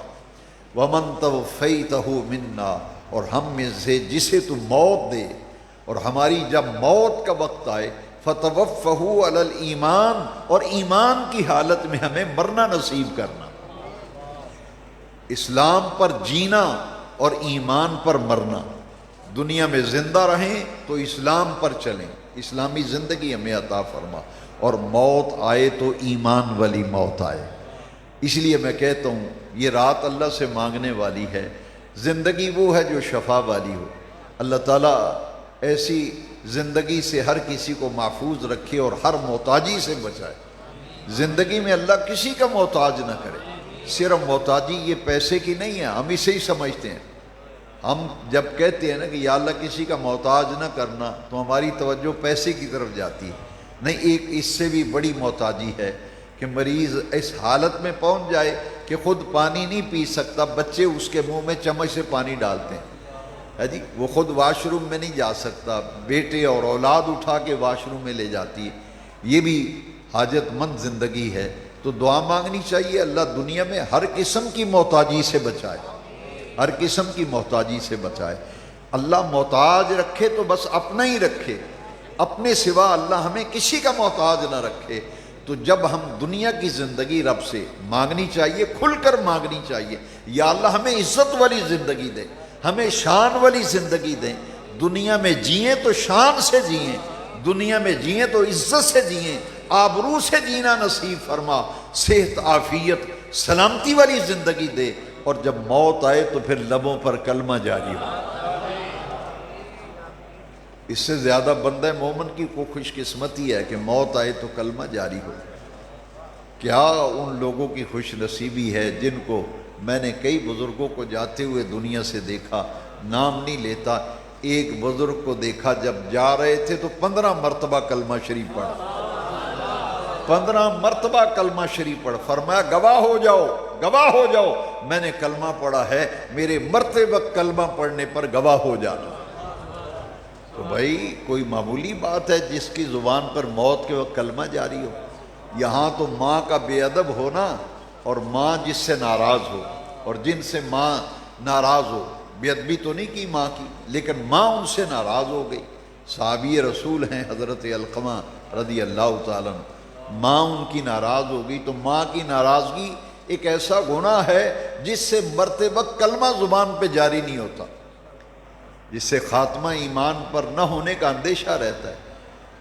ومن توفیتہ منا، اور ہم میں سے جسے تو موت دے، اور ہماری جب موت کا وقت آئے فتوفہ علی الایمان، اور ایمان کی حالت میں ہمیں مرنا نصیب کرنا. اسلام پر جینا اور ایمان پر مرنا، دنیا میں زندہ رہیں تو اسلام پر چلیں، اسلامی زندگی ہمیں عطا فرما، اور موت آئے تو ایمان والی موت آئے. اس لیے میں کہتا ہوں یہ رات اللہ سے مانگنے والی ہے. زندگی وہ ہے جو شفا والی ہو. اللہ تعالیٰ ایسی زندگی سے ہر کسی کو محفوظ رکھے اور ہر محتاجی سے بچائے. زندگی میں اللہ کسی کا محتاج نہ کرے. صرف محتاجی یہ پیسے کی نہیں ہے، ہم اسے ہی سمجھتے ہیں. ہم جب کہتے ہیں نا کہ یا اللہ کسی کا محتاج نہ کرنا تو ہماری توجہ پیسے کی طرف جاتی ہے. نہیں، ایک اس سے بھی بڑی محتاجی ہے کہ مریض اس حالت میں پہنچ جائے کہ خود پانی نہیں پی سکتا، بچے اس کے منہ میں چمچ سے پانی ڈالتے ہیں، جی وہ خود واش روم میں نہیں جا سکتا، بیٹے اور اولاد اٹھا کے واش روم میں لے جاتی ہے. یہ بھی حاجت مند زندگی ہے. تو دعا مانگنی چاہیے اللہ دنیا میں ہر قسم کی محتاجی سے بچائے، ہر قسم کی محتاجی سے بچائے. اللہ محتاج رکھے تو بس اپنا ہی رکھے، اپنے سوا اللہ ہمیں کسی کا محتاج نہ رکھے. تو جب ہم دنیا کی زندگی رب سے مانگنی چاہیے، کھل کر مانگنی چاہیے. یا اللہ ہمیں عزت والی زندگی دے، ہمیں شان والی زندگی دیں. دنیا میں جئیں تو شان سے جئیں، دنیا میں جئیں تو عزت سے جئیں، آبرو سے جینا نصیب فرما. صحت، عافیت، سلامتی والی زندگی دے، اور جب موت آئے تو پھر لبوں پر کلمہ جاری ہو. اس سے زیادہ بندہ مومن کی کو خوش قسمتی ہے کہ موت آئے تو کلمہ جاری ہو. کیا ان لوگوں کی خوش نصیبی ہے جن کو میں نے کئی بزرگوں کو جاتے ہوئے دنیا سے دیکھا، نام نہیں لیتا. ایک بزرگ کو دیکھا جب جا رہے تھے تو 15 مرتبہ کلمہ شریف پڑھا، 15 مرتبہ کلمہ شریف پڑھ. فرمایا گواہ ہو جاؤ، گواہ ہو جاؤ، میں نے کلمہ پڑھا ہے، میرے مرتے وقت کلمہ پڑھنے پر گواہ ہو جانا. تو بھائی کوئی معمولی بات ہے جس کی زبان پر موت کے وقت کلمہ جاری ہو. یہاں تو ماں کا بے ادب ہونا، اور ماں جس سے ناراض ہو، اور جن سے ماں ناراض ہو، بے ادبی تو نہیں کی ماں کی، لیکن ماں ان سے ناراض ہو گئی. صحابی رسول ہیں حضرت علقمہ رضی اللہ تعالیٰ عنہ، ماں ان کی ناراض ہو گئی. تو ماں کی ناراضگی ایک ایسا گناہ ہے جس سے مرتے وقت کلمہ زبان پہ جاری نہیں ہوتا، جس سے خاتمہ ایمان پر نہ ہونے کا اندیشہ رہتا ہے.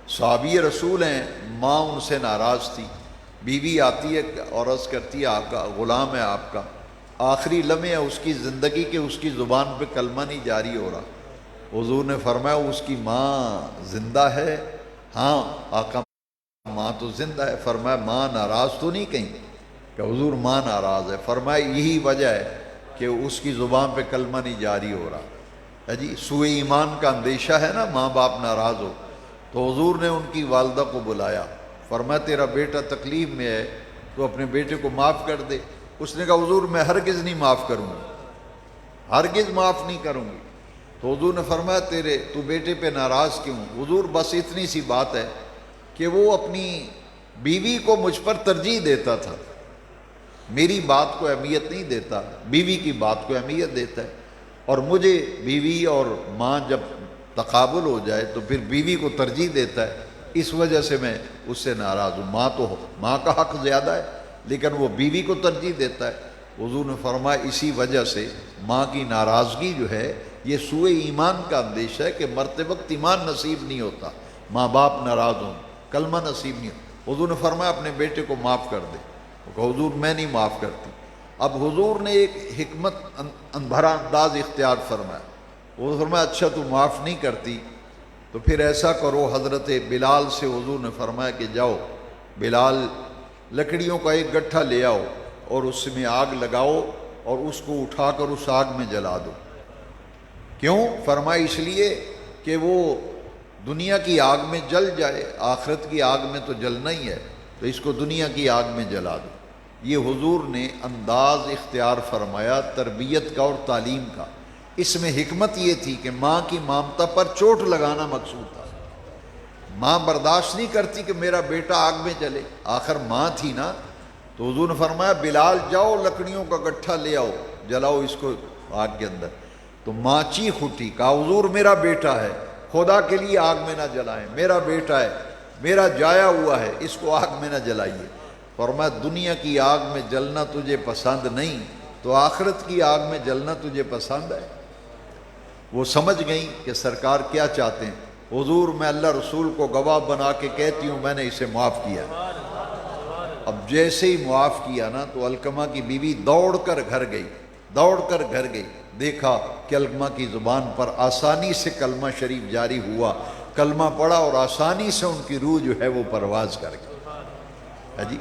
صحابی رسول ہیں، ماں ان سے ناراض تھی. بیوی آتی ہے اور عرض کرتی ہے آقا غلام ہے آپ کا، آخری لمحے ہے اس کی زندگی کے، اس کی زبان پہ کلمہ نہیں جاری ہو رہا. حضور نے فرمایا اس کی ماں زندہ ہے؟ ہاں آقا ماں تو زندہ ہے. فرمایا ماں ناراض تو نہیں کہیں؟ کہ حضور ماں ناراض ہے. فرمایا یہی وجہ ہے کہ اس کی زبان پہ کلمہ نہیں جاری ہو رہا. جی سوء ایمان کا اندیشہ ہے نا، ماں باپ ناراض ہو. تو حضور نے ان کی والدہ کو بلایا، فرمایا تیرا بیٹا تکلیف میں ہے تو اپنے بیٹے کو معاف کر دے. اس نے کہا حضور میں ہرگز نہیں معاف کروں گا، ہرگز معاف نہیں کروں گی. تو حضور نے فرمایا تو بیٹے پہ ناراض کیوں؟ حضور بس اتنی سی بات ہے کہ وہ اپنی بیوی کو مجھ پر ترجیح دیتا تھا، میری بات کو اہمیت نہیں دیتا، بیوی کی بات کو اہمیت دیتا ہے. اور مجھے بیوی اور ماں جب تقابل ہو جائے تو پھر بیوی کو ترجیح دیتا ہے، اس وجہ سے میں اس سے ناراض ہوں. ماں کا حق زیادہ ہے لیکن وہ بیوی کو ترجیح دیتا ہے. حضور نے فرمایا اسی وجہ سے ماں کی ناراضگی جو ہے یہ سوء ایمان کا اندیشہ ہے کہ مرتے وقت ایمان نصیب نہیں ہوتا، ماں باپ ناراض ہوں، کلمہ نصیب نہیں ہوتا. حضور نے فرمایا اپنے بیٹے کو معاف کر دے. وہ کہا حضور میں نہیں معاف کرتی. اب حضور نے ایک حکمت بھرا انداز اختیار فرمایا. وہ فرمایا اچھا تو معاف نہیں کرتی تو پھر ایسا کرو، حضرت بلال سے حضور نے فرمایا کہ جاؤ بلال لکڑیوں کا ایک گٹھا لے آؤ اور اس میں آگ لگاؤ اور اس کو اٹھا کر اس آگ میں جلا دو. کیوں؟ فرمایا اس لیے کہ وہ دنیا کی آگ میں جل جائے، آخرت کی آگ میں تو جلنا ہی ہے. تو اس کو دنیا کی آگ میں جلا دو۔ یہ حضور نے انداز اختیار فرمایا تربیت کا اور تعلیم کا۔ اس میں حکمت یہ تھی کہ ماں کی مامتا پر چوٹ لگانا مقصود تھا۔ ماں برداشت نہیں کرتی کہ میرا بیٹا آگ میں جلے، آخر ماں تھی نا۔ تو حضور نے فرمایا بلال جاؤ لکڑیوں کا گٹھا لے آؤ، جلاؤ اس کو آگ کے اندر۔ تو ماں چیخ اٹھی، کہا حضور میرا بیٹا ہے، خدا کے لیے آگ میں نہ جلائیں، میرا بیٹا ہے، میرا جایا ہوا ہے، اس کو آگ میں نہ جلائیے۔ فرمایا دنیا کی آگ میں جلنا تجھے پسند نہیں تو آخرت کی آگ میں جلنا تجھے پسند ہے۔ وہ سمجھ گئیں کہ سرکار کیا چاہتے ہیں۔ حضور میں اللہ رسول کو گواہ بنا کے کہتی ہوں میں نے اسے معاف کیا۔ اب جیسے ہی معاف کیا نا تو علقمہ کی بیوی دوڑ کر گھر گئی، دیکھا کہ علقمہ کی زبان پر آسانی سے کلمہ شریف جاری ہوا، کلمہ پڑھا اور آسانی سے ان کی روح جو ہے وہ پرواز کر گئی۔ جی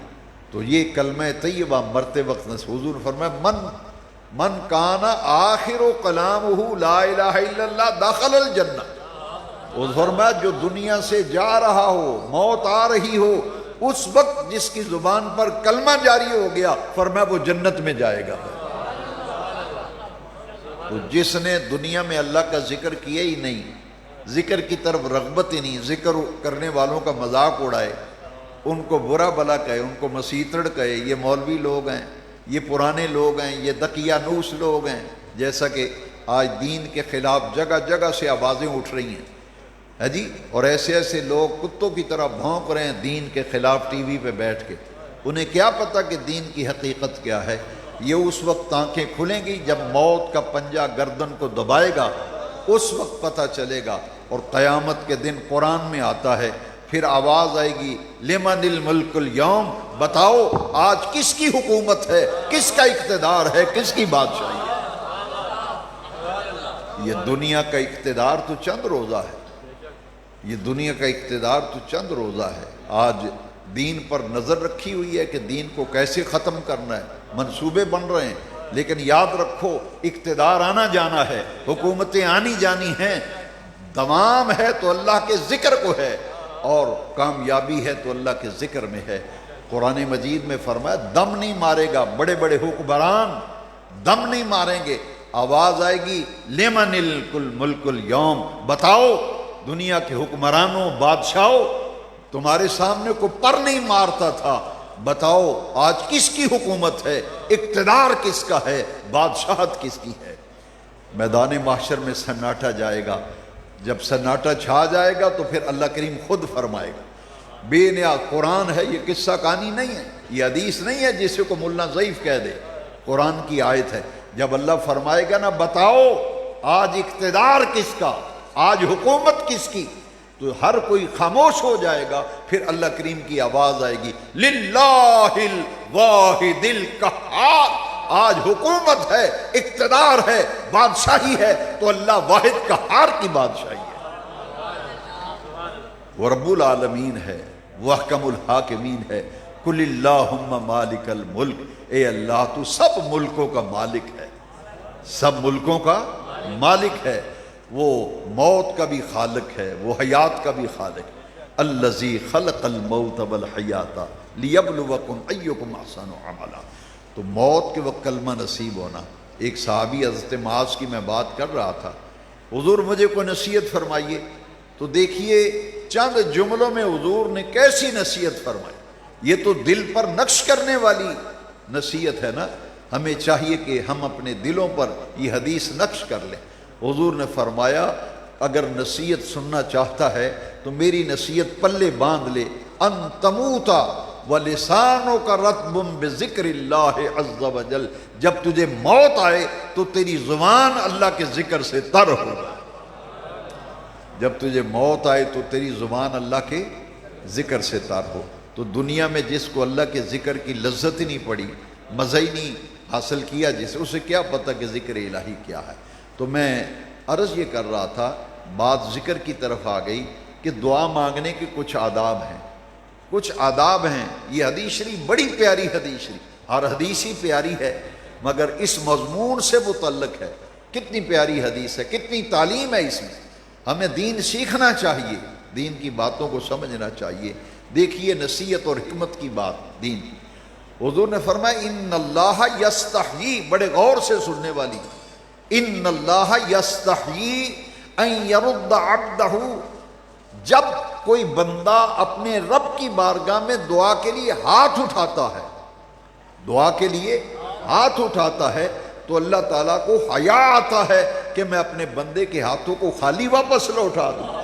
تو یہ کلمہ طیبہ مرتے وقت حضور نے فرمایا من کان آخر کلامہ لا الہ الا اللہ دخل الجنہ۔ حضور فرمایا جو دنیا سے جا رہا ہو، موت آ رہی ہو، اس وقت جس کی زبان پر کلمہ جاری ہو گیا فرمایا وہ جنت میں جائے گا۔ تو جس نے دنیا میں اللہ کا ذکر کیا ہی نہیں، ذکر کی طرف رغبت ہی نہیں، ذکر کرنے والوں کا مذاق اڑائے، ان کو برا بلا کہے، ان کو مسیتڑ کہے، یہ مولوی لوگ ہیں، یہ پرانے لوگ ہیں، یہ دقیانوس لوگ ہیں، جیسا کہ آج دین کے خلاف جگہ جگہ سے آوازیں اٹھ رہی ہیں جی، اور ایسے لوگ کتوں کی طرح بھونک رہے ہیں دین کے خلاف ٹی وی پہ بیٹھ کے۔ انہیں کیا پتہ کہ دین کی حقیقت کیا ہے؟ یہ اس وقت آنکھیں کھلیں گی جب موت کا پنجہ گردن کو دبائے گا، اس وقت پتہ چلے گا۔ اور قیامت کے دن قرآن میں آتا ہے، پھر آواز آئے گی لمن الملک اليوم، بتاؤ آج کس کی حکومت ہے، کس کا اقتدار ہے، کس کی بادشاہی ہے؟ یہ دنیا کا اقتدار تو چند روزہ ہے، یہ دنیا کا اقتدار تو چند روزہ ہے۔ آج دین پر نظر رکھی ہوئی ہے کہ دین کو کیسے ختم کرنا ہے، منصوبے بن رہے ہیں، لیکن یاد رکھو اقتدار آنا جانا ہے، حکومتیں آنی جانی ہیں، دوام ہے تو اللہ کے ذکر کو ہے اور کامیابی ہے تو اللہ کے ذکر میں ہے۔ قرآن مجید میں فرمایا دم نہیں مارے گا، بڑے بڑے حکمران دم نہیں ماریں گے، آواز آئے گی لمن الملک اليوم، بتاؤ دنیا کے حکمرانوں بادشاہوں تمہارے سامنے کو پر نہیں مارتا تھا، بتاؤ آج کس کی حکومت ہے، اقتدار کس کا ہے، بادشاہت کس کی ہے؟ میدان محشر میں سناٹا جائے گا، جب سناٹا چھا جائے گا تو پھر اللہ کریم خود فرمائے گا۔ بے نیاز قرآن ہے، یہ قصہ کہانی نہیں ہے، یہ حدیث نہیں ہے جسے کو ملا ضعیف کہہ دے، قرآن کی آیت ہے۔ جب اللہ فرمائے گا نا بتاؤ آج اقتدار کس کا، آج حکومت کس کی، تو ہر کوئی خاموش ہو جائے گا، پھر اللہ کریم کی آواز آئے گی للہ الواحد القہار، آج حکومت ہے، اقتدار ہے، بادشاہی ہے تو اللہ واحد قہار کی بادشاہی ہے، وہ رب العالمین ہے، وہ احکم الحاکمین ہے۔ قل اللہم مالک الملک، اے اللہ تو سب ملکوں کا مالک ہے، سب ملکوں کا مالک ہے، وہ موت کا بھی خالق ہے، وہ حیات کا بھی خالق ہے۔ الذی خلق الموت والحیات لیبلوکم ایکم احسن عملا۔ تو موت کے وقت کلمہ نصیب ہونا۔ ایک صحابی حضرت معاذ کی میں بات کر رہا تھا، حضور مجھے کوئی نصیحت فرمائیے، تو دیکھیے چند جملوں میں حضور نے کیسی نصیحت فرمائی۔ یہ تو دل پر نقش کرنے والی نصیحت ہے نا، ہمیں چاہیے کہ ہم اپنے دلوں پر یہ حدیث نقش کر لیں۔ حضور نے فرمایا اگر نصیحت سننا چاہتا ہے تو میری نصیحت پلے باندھ لے، ان تموتا ولسانک رطب بذکر اللہ عز وجل، جب تجھے موت آئے تو تیری زبان اللہ کے ذکر سے تر ہوگا، جب تجھے موت آئے تو تیری زبان اللہ کے ذکر سے تر ہو۔ تو دنیا میں جس کو اللہ کے ذکر کی لذت ہی نہیں پڑی، مزہ ہی نہیں حاصل کیا، جسے اسے کیا پتہ کہ ذکر الہی کیا ہے۔ تو میں عرض یہ کر رہا تھا، بات ذکر کی طرف آ گئی کہ دعا مانگنے کے کچھ آداب ہیں، کچھ آداب ہیں۔ یہ حدیث شریف بڑی پیاری حدیث شریف، ہر حدیث ہی پیاری ہے مگر اس مضمون سے متعلق ہے۔ کتنی پیاری حدیث ہے، کتنی تعلیم ہے اس میں، ہمیں دین سیکھنا چاہیے، دین کی باتوں کو سمجھنا چاہیے۔ دیکھیے نصیحت اور حکمت کی بات دین کی۔ حضور نے فرمایا ان اللہ یستحیی، بڑے غور سے سننے والی، ان اللہ یستحیی ان یرد عبدہ، جب کوئی بندہ اپنے رب کی بارگاہ میں دعا کے لیے ہاتھ اٹھاتا ہے، دعا کے لیے ہاتھ اٹھاتا ہے تو اللہ تعالیٰ کو حیا آتا ہے کہ میں اپنے بندے کے ہاتھوں کو خالی واپس لوٹا دوں۔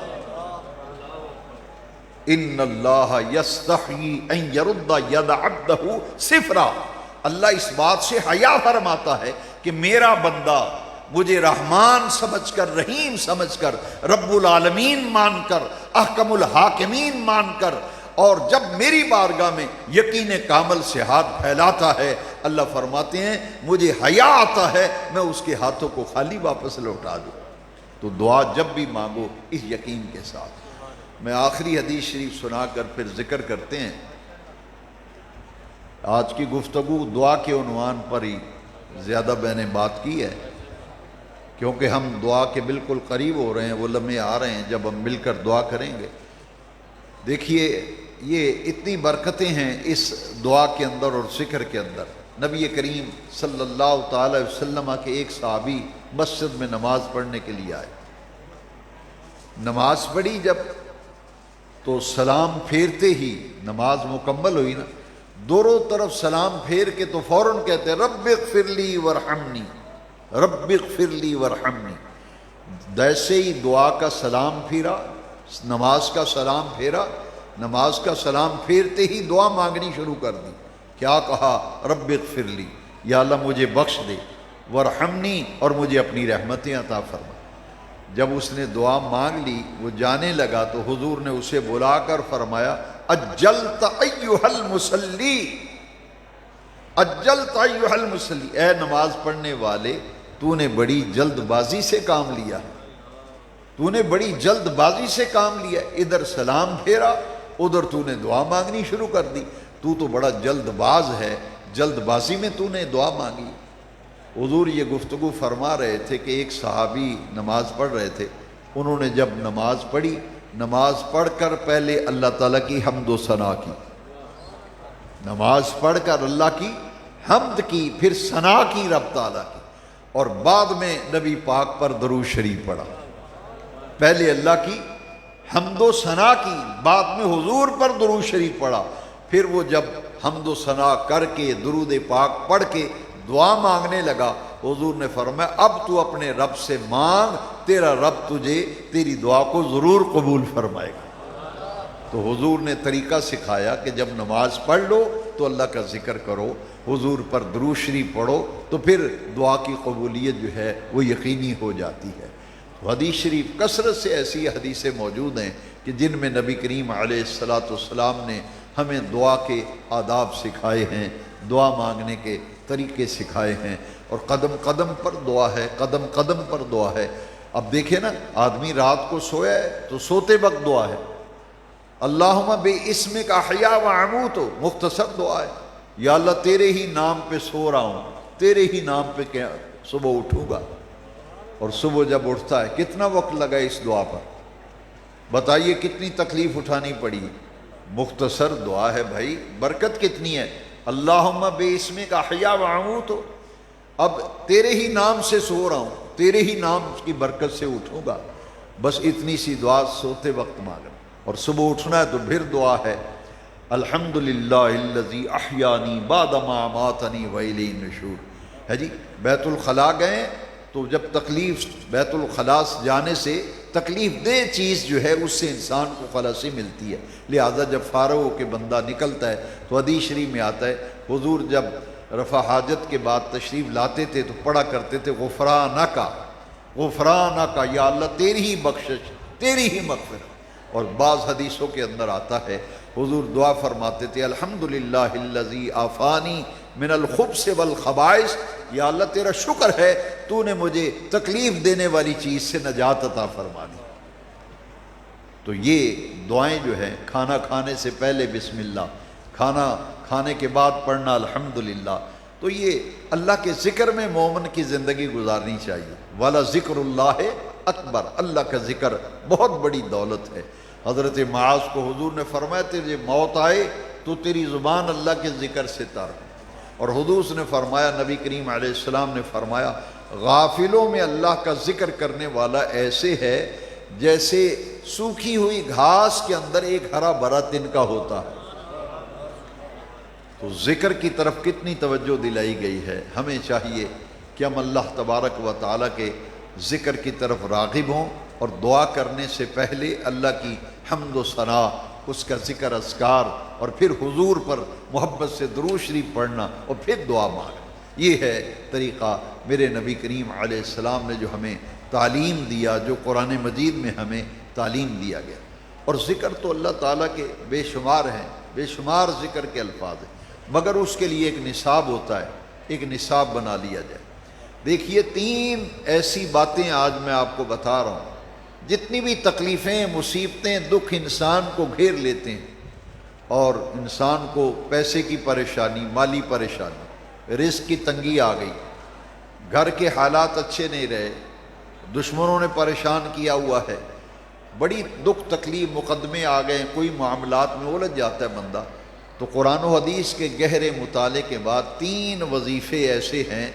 ان اللہ یستحیی ان یرد ید عبدہ صفرا، اللہ اس بات سے حیا فرماتا ہے کہ میرا بندہ مجھے رحمان سمجھ کر، رحیم سمجھ کر، رب العالمین مان کر، احکم الحاکمین مان کر، اور جب میری بارگاہ میں یقین کامل سے ہاتھ پھیلاتا ہے، اللہ فرماتے ہیں مجھے حیا آتا ہے میں اس کے ہاتھوں کو خالی واپس لوٹا دوں۔ تو دعا جب بھی مانگو اس یقین کے ساتھ۔ میں آخری حدیث شریف سنا کر پھر ذکر کرتے ہیں۔ آج کی گفتگو دعا کے عنوان پر ہی زیادہ میں نے بات کی ہے، کیونکہ ہم دعا کے بالکل قریب ہو رہے ہیں، وہ لمحے آ رہے ہیں جب ہم مل کر دعا کریں گے۔ دیکھیے یہ اتنی برکتیں ہیں اس دعا کے اندر اور ذکر کے اندر۔ نبی کریم صلی اللہ تعالی وسلم کے ایک صحابی مسجد میں نماز پڑھنے کے لیے آئے، نماز پڑھی جب تو سلام پھیرتے ہی نماز مکمل ہوئی نا، دونوں طرف سلام پھیر کے تو فوراً کہتے رب اغفر لی ورحمنی، رب اغفر لی ورحمنی۔ جیسے ہی دعا کا سلام پھیرا، نماز کا سلام پھیرا، نماز کا سلام پھیرتے ہی دعا مانگنی شروع کر دی۔ کیا کہا؟ رب اغفر لی، یا اللہ مجھے بخش دے، ورحمنی، اور مجھے اپنی رحمتیں عطا فرما۔ جب اس نے دعا مانگ لی، وہ جانے لگا تو حضور نے اسے بلا کر فرمایا اجلت ایھا المصلی، اجلت ایھا المصلی، اے نماز پڑھنے والے تو نے بڑی جلد بازی سے کام لیا، تو نے بڑی جلد بازی سے کام لیا، ادھر سلام پھیرا ادھر تو نے دعا مانگنی شروع کر دی، تو بڑا جلد باز ہے، جلد بازی میں تو نے دعا مانگی۔ حضور یہ گفتگو فرما رہے تھے کہ ایک صحابی نماز پڑھ رہے تھے، انہوں نے جب نماز پڑھی، نماز پڑھ کر پہلے اللہ تعالیٰ کی حمد و ثنا کی، نماز پڑھ کر اللہ کی حمد کی، پھر ثنا کی رب تعالیٰ کی، اور بعد میں نبی پاک پر درود شریف پڑھا۔ پہلے اللہ کی حمد و ثنا کی، بعد میں حضور پر درود شریف پڑھا، پھر وہ جب حمد و ثنا کر کے درود پاک پڑھ کے دعا مانگنے لگا، حضور نے فرمایا اب تو اپنے رب سے مانگ، تیرا رب تجھے تیری دعا کو ضرور قبول فرمائے گا۔ تو حضور نے طریقہ سکھایا کہ جب نماز پڑھ لو تو اللہ کا ذکر کرو، حضور پر درود شریف پڑھو، تو پھر دعا کی قبولیت جو ہے وہ یقینی ہو جاتی ہے۔ حدیث شریف کثرت سے ایسی حدیثیں موجود ہیں کہ جن میں نبی کریم علیہ السلام نے ہمیں دعا کے آداب سکھائے ہیں، دعا مانگنے کے طریقے سکھائے ہیں، اور قدم قدم پر دعا ہے، قدم قدم پر دعا ہے۔ اب دیکھیں نا، آدمی رات کو سویا ہے تو سوتے وقت دعا ہے، اللہم بے اسمک احیا و اموت، مختصر دعا ہے، یا اللہ تیرے ہی نام پہ سو رہا ہوں، تیرے ہی نام پہ کیا صبح اٹھوں گا۔ اور صبح جب اٹھتا ہے کتنا وقت لگا اس دعا پر؟ بتائیے کتنی تکلیف اٹھانی پڑی؟ مختصر دعا ہے بھائی، برکت کتنی ہے، اللہم بے اسمک احیا و اموت، اب تیرے ہی نام سے سو رہا ہوں، تیرے ہی نام کی برکت سے اٹھوں گا، بس اتنی سی دعا سوتے وقت مانگنا۔ اور صبح اٹھنا ہے تو پھر دعا ہے الحمدللہ الذی احیانی بعد ما اماتنی والیہ النشور، ہے جی۔ بیت الخلاء گئے تو جب تکلیف، بیت الخلاء جانے سے تکلیف دہ چیز جو ہے اس سے انسان کو خلاصی ملتی ہے، لہذا جب فارغ ہو کے بندہ نکلتا ہے تو حدیث شریف میں آتا ہے حضور جب رفع حاجت کے بعد تشریف لاتے تھے تو پڑھا کرتے تھے غفرانک، غفرانک، یا اللہ تیری ہی بخشش، تیری ہی مغفرت۔ اور بعض حدیثوں کے اندر آتا ہے حضور دعا فرماتے تھے الحمدللہ الذی عافانی من الخبث والخبائث، یا اللہ تیرا شکر ہے تو نے مجھے تکلیف دینے والی چیز سے نجات عطا فرما دی۔ تو یہ دعائیں جو ہیں، کھانا کھانے سے پہلے بسم اللہ، کھانا کھانے کے بعد پڑھنا الحمدللہ، تو یہ اللہ کے ذکر میں مومن کی زندگی گزارنی چاہیے۔ والا ذکر اللہ اکبر، اللہ کا ذکر بہت بڑی دولت ہے۔ حضرت معاذ کو حضور نے فرمایا تجھے موت آئے تو تیری زبان اللہ کے ذکر سے تر، اور حضور نے فرمایا، نبی کریم علیہ السلام نے فرمایا، غافلوں میں اللہ کا ذکر کرنے والا ایسے ہے جیسے سوکھی ہوئی گھاس کے اندر ایک ہرا بھرا تنکا ہوتا ہے۔ تو ذکر کی طرف کتنی توجہ دلائی گئی ہے۔ ہمیں چاہیے کہ ہم اللہ تبارک و تعالیٰ کے ذکر کی طرف راغب ہوں، اور دعا کرنے سے پہلے اللہ کی حمد و ثنا، اس کا ذکر اذکار، اور پھر حضور پر محبت سے درود شریف پڑھنا، اور پھر دعا مانگنا۔ یہ ہے طریقہ میرے نبی کریم علیہ السلام نے جو ہمیں تعلیم دیا، جو قرآن مجید میں ہمیں تعلیم دیا گیا۔ اور ذکر تو اللہ تعالیٰ کے بے شمار ہیں، بے شمار ذکر کے الفاظ ہیں، مگر اس کے لیے ایک نصاب ہوتا ہے، ایک نصاب بنا لیا جائے۔ دیکھیے 3 ایسی باتیں آج میں آپ کو بتا رہا ہوں، جتنی بھی تکلیفیں، مصیبتیں، دکھ انسان کو گھیر لیتے ہیں، اور انسان کو پیسے کی پریشانی، مالی پریشانی، رزق کی تنگی آ گئی، گھر کے حالات اچھے نہیں رہے، دشمنوں نے پریشان کیا ہوا ہے، بڑی دکھ تکلیف، مقدمے آ گئے، کوئی معاملات میں الجھ جاتا ہے بندہ، تو قرآن و حدیث کے گہرے مطالعے کے بعد 3 وظیفے ایسے ہیں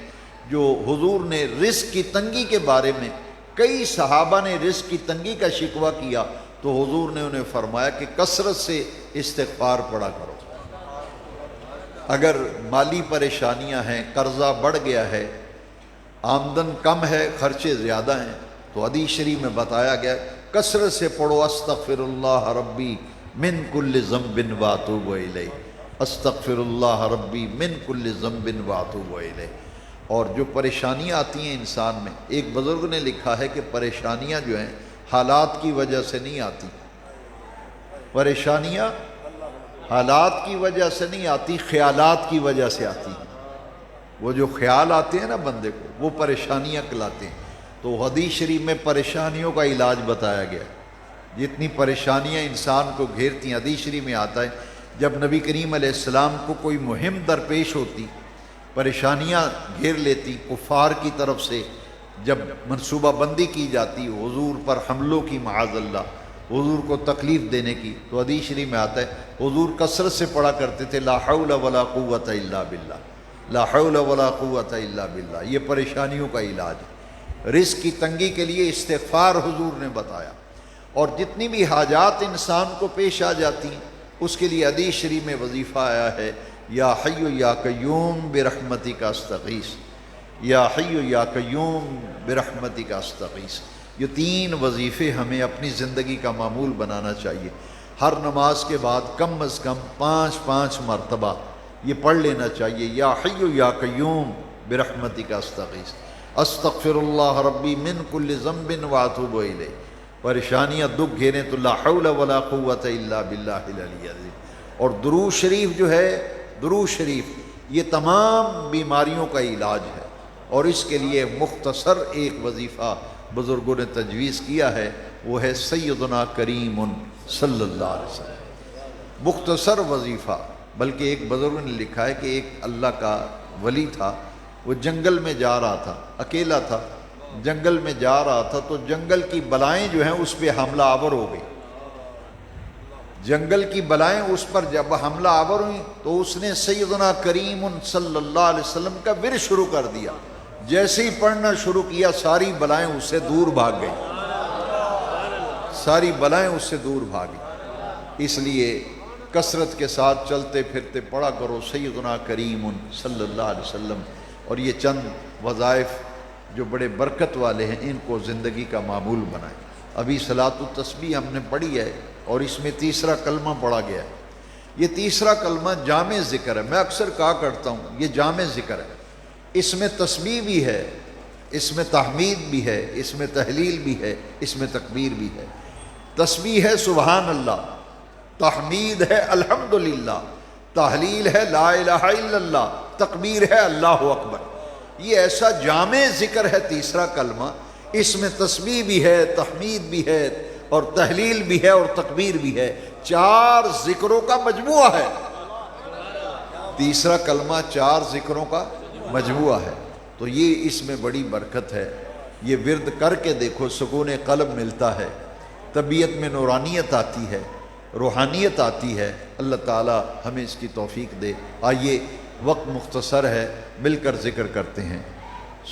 جو حضور نے رزق کی تنگی کے بارے میں، کئی صحابہ نے رزق کی تنگی کا شکوہ کیا تو حضور نے انہیں فرمایا کہ کثرت سے استغفار پڑھا کرو۔ اگر مالی پریشانیاں ہیں، قرضہ بڑھ گیا ہے، آمدن کم ہے، خرچے زیادہ ہیں، تو حدیث شریف میں بتایا گیا کثرت سے پڑھو استغفر اللہ ربی من کل ذنب واتوب الیہ، استغفر اللہ ربی من کل ذنب واتوب الیہ۔ اور جو پریشانیاں آتی ہیں انسان میں، ایک بزرگ نے لکھا ہے کہ پریشانیاں جو ہیں حالات کی وجہ سے نہیں آتی، پریشانیاں حالات کی وجہ سے نہیں آتی، خیالات کی وجہ سے آتی ہیں۔ وہ جو خیال آتے ہیں نا بندے کو، وہ پریشانیاں کہلاتے ہیں۔ تو حدیث شریف میں پریشانیوں کا علاج بتایا گیا، جتنی پریشانیاں انسان کو گھیرتی ہیں۔ حدیث شریف میں آتا ہے جب نبی کریم علیہ السلام کو کوئی مہم درپیش ہوتی، پریشانیاں گھیر لیتی، کفار کی طرف سے جب منصوبہ بندی کی جاتی حضور پر حملوں کی، معاذ اللہ، حضور کو تکلیف دینے کی، تو حدیث شریف میں آتا ہے حضور کثرت سے پڑھا کرتے تھے لا حول ولا قوت الا باللہ، لا حول ولا قوت الا باللہ۔ یہ پریشانیوں کا علاج ہے۔ رزق کی تنگی کے لیے استغفار حضور نے بتایا، اور جتنی بھی حاجات انسان کو پیش آ جاتی ہیں اس کے لیے حدیث شریف میں وظیفہ آیا ہے یا حی یا قیوم برحمتک استغیث، یا حی یا قیوم برحمتک استغیث۔ یہ 3 وظیفے ہمیں اپنی زندگی کا معمول بنانا چاہیے۔ ہر نماز کے بعد کم از کم 5 مرتبہ یہ پڑھ لینا چاہیے، یا حی یا قیوم برحمتک استغیث، استغفر اللہ ربی من کل ذنب واتوب الیہ۔ پریشانیاں دکھ گھیریں تو لا حول ولا قوت الا باللہ العلی العظیم۔ اور درود شریف جو ہے، درود شریف یہ تمام بیماریوں کا علاج ہے، اور اس کے لیے مختصر ایک وظیفہ بزرگوں نے تجویز کیا ہے، وہ ہے سیدنا کریم صلی اللہ علیہ وسلم۔ مختصر وظیفہ، بلکہ ایک بزرگ نے لکھا ہے کہ ایک اللہ کا ولی تھا، وہ جنگل میں جا رہا تھا، اکیلا تھا، جنگل میں جا رہا تھا تو جنگل کی بلائیں جو ہیں اس پہ حملہ آور ہو گئی۔ جنگل کی بلائیں اس پر جب حملہ آور ہوئیں تو اس نے سیدنا کریم صلی اللہ علیہ وسلم کا ورد شروع کر دیا۔ جیسے ہی پڑھنا شروع کیا ساری بلائیں اس سے دور بھاگ گئی، ساری بلائیں اس سے دور بھاگی۔ اس لیے کثرت کے ساتھ چلتے پھرتے پڑھا کرو سیدنا کریم صلی اللہ علیہ وسلم، اور یہ چند وظائف جو بڑے برکت والے ہیں ان کو زندگی کا معمول بنائیں۔ ابھی صلاۃ التسبیح ہم نے پڑھی ہے، اور اس میں تیسرا کلمہ پڑھا گیا ہے۔ یہ تیسرا کلمہ جامع ذکر ہے، میں اکثر کہا کرتا ہوں یہ جامع ذکر ہے۔ اس میں تسبیح بھی ہے، اس میں تحمید بھی ہے، اس میں تہلیل بھی ہے، اس میں تکبیر بھی ہے۔ تسبیح ہے سبحان اللہ، تحمید ہے الحمدللہ، تہلیل ہے لا الہ الا اللہ، تکبیر ہے اللہ اکبر۔ یہ ایسا جامع ذکر ہے تیسرا کلمہ، اس میں تسبیح بھی ہے، تحمید بھی ہے، اور تہلیل بھی ہے، اور تکبیر بھی ہے۔ 4 ذکروں کا مجموعہ ہے تیسرا کلمہ، 4 ذکروں کا مجموعہ ہے۔ تو یہ اس میں بڑی برکت ہے۔ یہ ورد کر کے دیکھو، سکون قلب ملتا ہے، طبیعت میں نورانیت آتی ہے، روحانیت آتی ہے۔ اللہ تعالی ہمیں اس کی توفیق دے۔ آئیے، وقت مختصر ہے، مل کر ذکر کرتے ہیں۔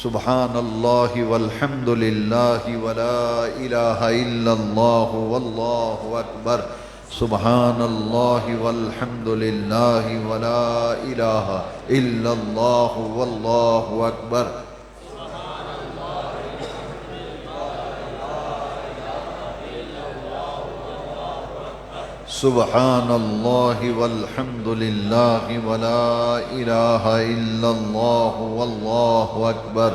سبحان اللہ والحمد للہ ولا الہ الا اللہ واللہ اکبر۔ سبحان اللہ والحمد للہ ولا الہ الا اللہ واللہ اکبر۔ سبحان اللہ والحمد للہ ولا الہ الا اللہ واللہ اکبر۔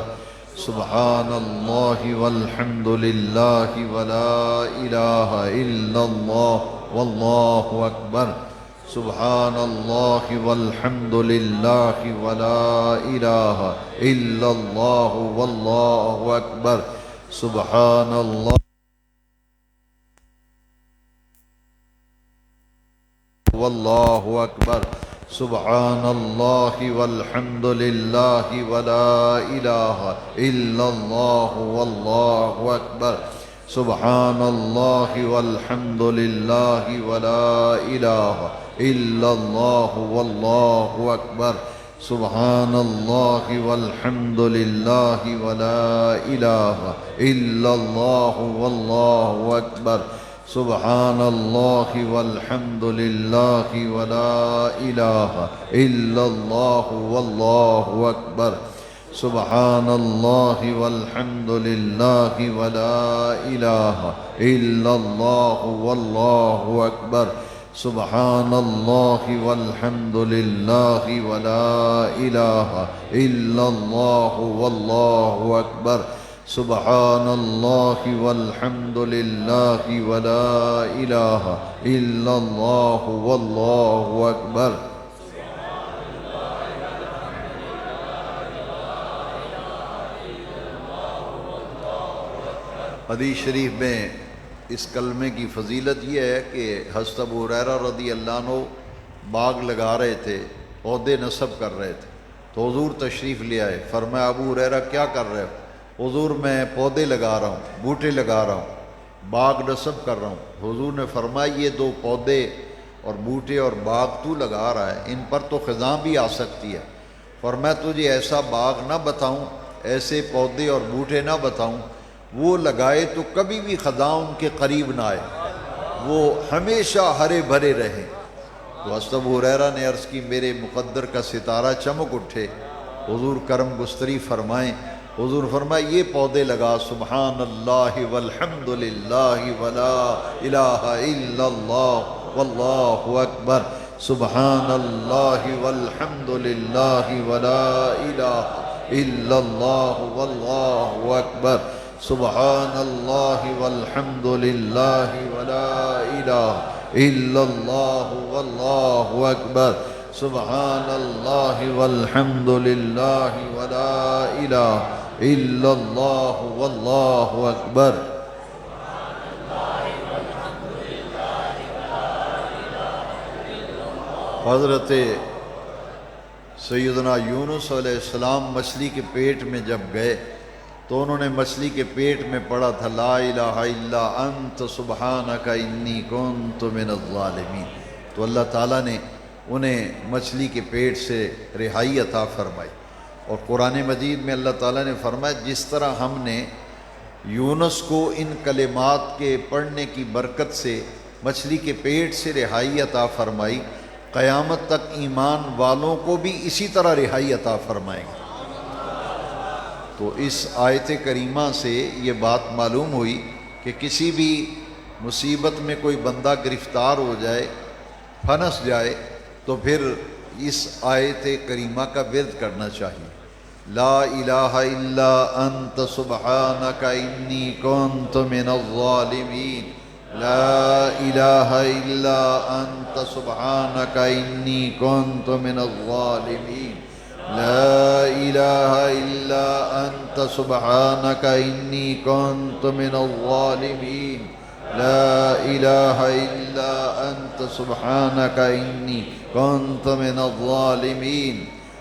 سبحان اللہ والحمد للہ ولا الہ الا اللہ واللہ اکبر۔ سبحان اللہ والحمد للہ ولا الہ الا اللہ واللہ اکبر۔ سبحان اللہ واللہ اکبر۔ سبحان اللہ والحمد للہ ولا الہ الا اللہ واللہ اکبر۔ سبحان اللہ والحمد للہ ولا الہ الا اللہ واللہ اکبر۔ سبحان اللہ والحمد للہ ولا الہ الا اللہ واللہ اکبر۔ سبحان اللہ والحمد للہ ولا الہ الا اللہ واللہ اکبر۔ سبحان اللہ والحمد للہ ولا الہ الا اللہ واللہ اکبر۔ سبحان اللہ والحمد للہ ولا الہ الا اللہ واللہ اکبر۔ سبحان اللہ والحمد للہ ولا الہ الا اللہ واللہ اکبر۔ حدیث شریف میں اس کلمے کی فضیلت یہ ہے کہ حضرت ابو ہریرہ رضی اللہ عنہ باغ لگا رہے تھے، پودے نصب کر رہے تھے، تو حضور تشریف لے آئے۔ فرمایا ابو ہریرہ کیا کر رہے ہو؟ حضور میں پودے لگا رہا ہوں، بوٹے لگا رہا ہوں، باغ نصب کر رہا ہوں۔ حضور نے فرمایا یہ دو پودے اور بوٹے اور باغ تو لگا رہا ہے، ان پر تو خزاں بھی آ سکتی ہے۔ فرمایا تجھے ایسا باغ نہ بتاؤں، ایسے پودے اور بوٹے نہ بتاؤں، وہ لگائے تو کبھی بھی خزاں ان کے قریب نہ آئے، وہ ہمیشہ ہرے بھرے رہیں۔ تو حضرت ابو ہریرہ نے عرض کی میرے مقدر کا ستارہ چمک اٹھے، حضور کرم گستری فرمائیں۔ حضور فرمائے یہ پودے لگا، سبحان اللہ والحمد للہ ولا الہ الا اللہ واللہ اکبر۔ سبحان اللہ والحمد للہ ولا الہ الا اللہ واللہ اکبر۔ سبحان اللہ والحمد للہ ولا الہ الا اللہ واللہ اکبر۔ سبحان اللہ والحمد للہ ولا الہ الا اللہ واللہ اکبر۔ حضرت سیدنا یونس علیہ السلام مچھلی کے پیٹ میں جب گئے تو انہوں نے مچھلی کے پیٹ میں پڑھا تھا لا الہ الا انت سبحانک انی کنت من الظالمین، تو اللہ تعالیٰ نے انہیں مچھلی کے پیٹ سے رہائی عطا فرمائی۔ اور قرآن مجید میں اللہ تعالیٰ نے فرمایا جس طرح ہم نے یونس کو ان کلمات کے پڑھنے کی برکت سے مچھلی کے پیٹ سے رہائی عطا فرمائی، قیامت تک ایمان والوں کو بھی اسی طرح رہائی عطا فرمائیں گے۔ تو اس آیت کریمہ سے یہ بات معلوم ہوئی کہ کسی بھی مصیبت میں کوئی بندہ گرفتار ہو جائے، پھنس جائے، تو پھر اس آیت کریمہ کا ورد کرنا چاہیے۔ لا الہ الا انت سبحانک انی کنت من الظالمین، لا الہ الا انت سبحانک انی کنت من الظالمین، لا الہ الا انت سبحانک انی کنت من الظالمین، لا الہ الا انت سبحانک انی کنت من الظالمین،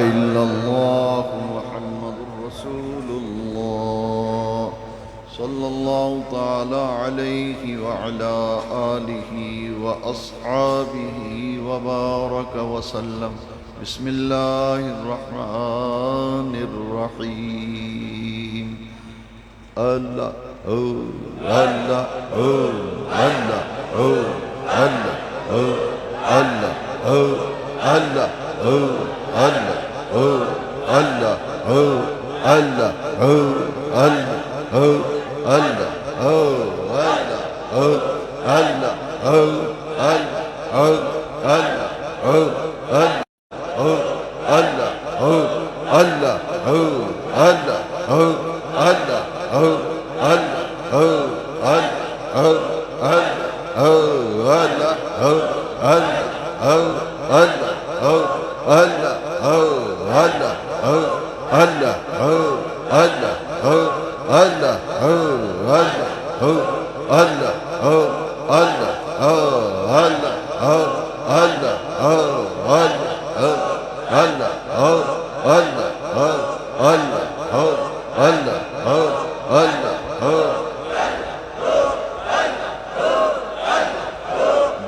إلا الله محمد رسول الله صلى الله تعالى عليه وعلى آله وأصحابه وبارك وسلم بسم الله الرحمن الرحيم الله الله الله الله الله الله Allah, Allah, Allah, Allah, Allah, Allah,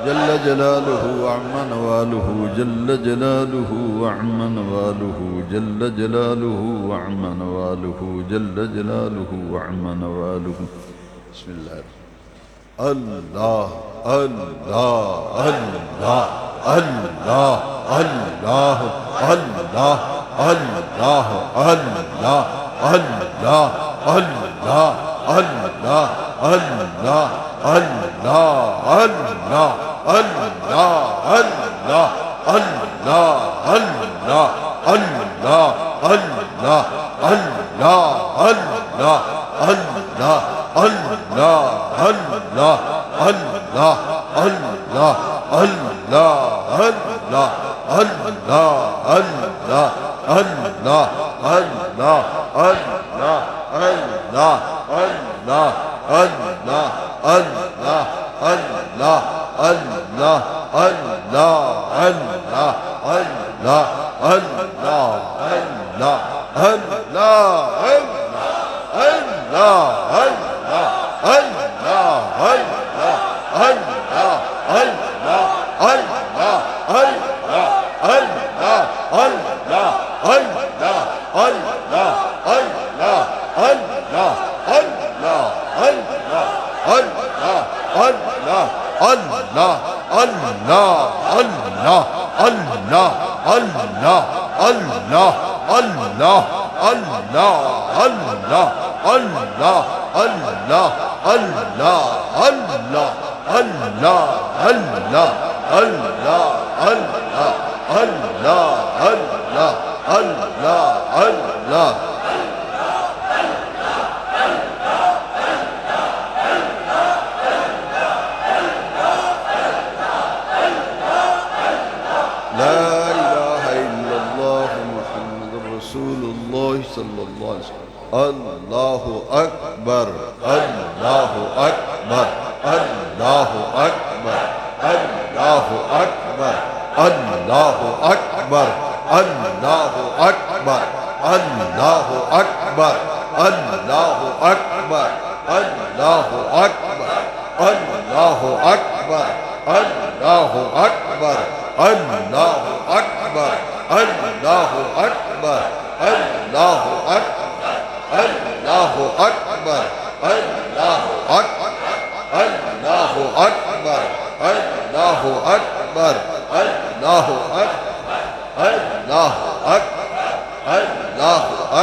جل جلاله وعم نواله جل جلاله وعم نواله جل جلاله وعم نواله جل جلاله وعم نواله بسم الله الله الله الله الله الله الله الله الله الله الله الله الله الله الله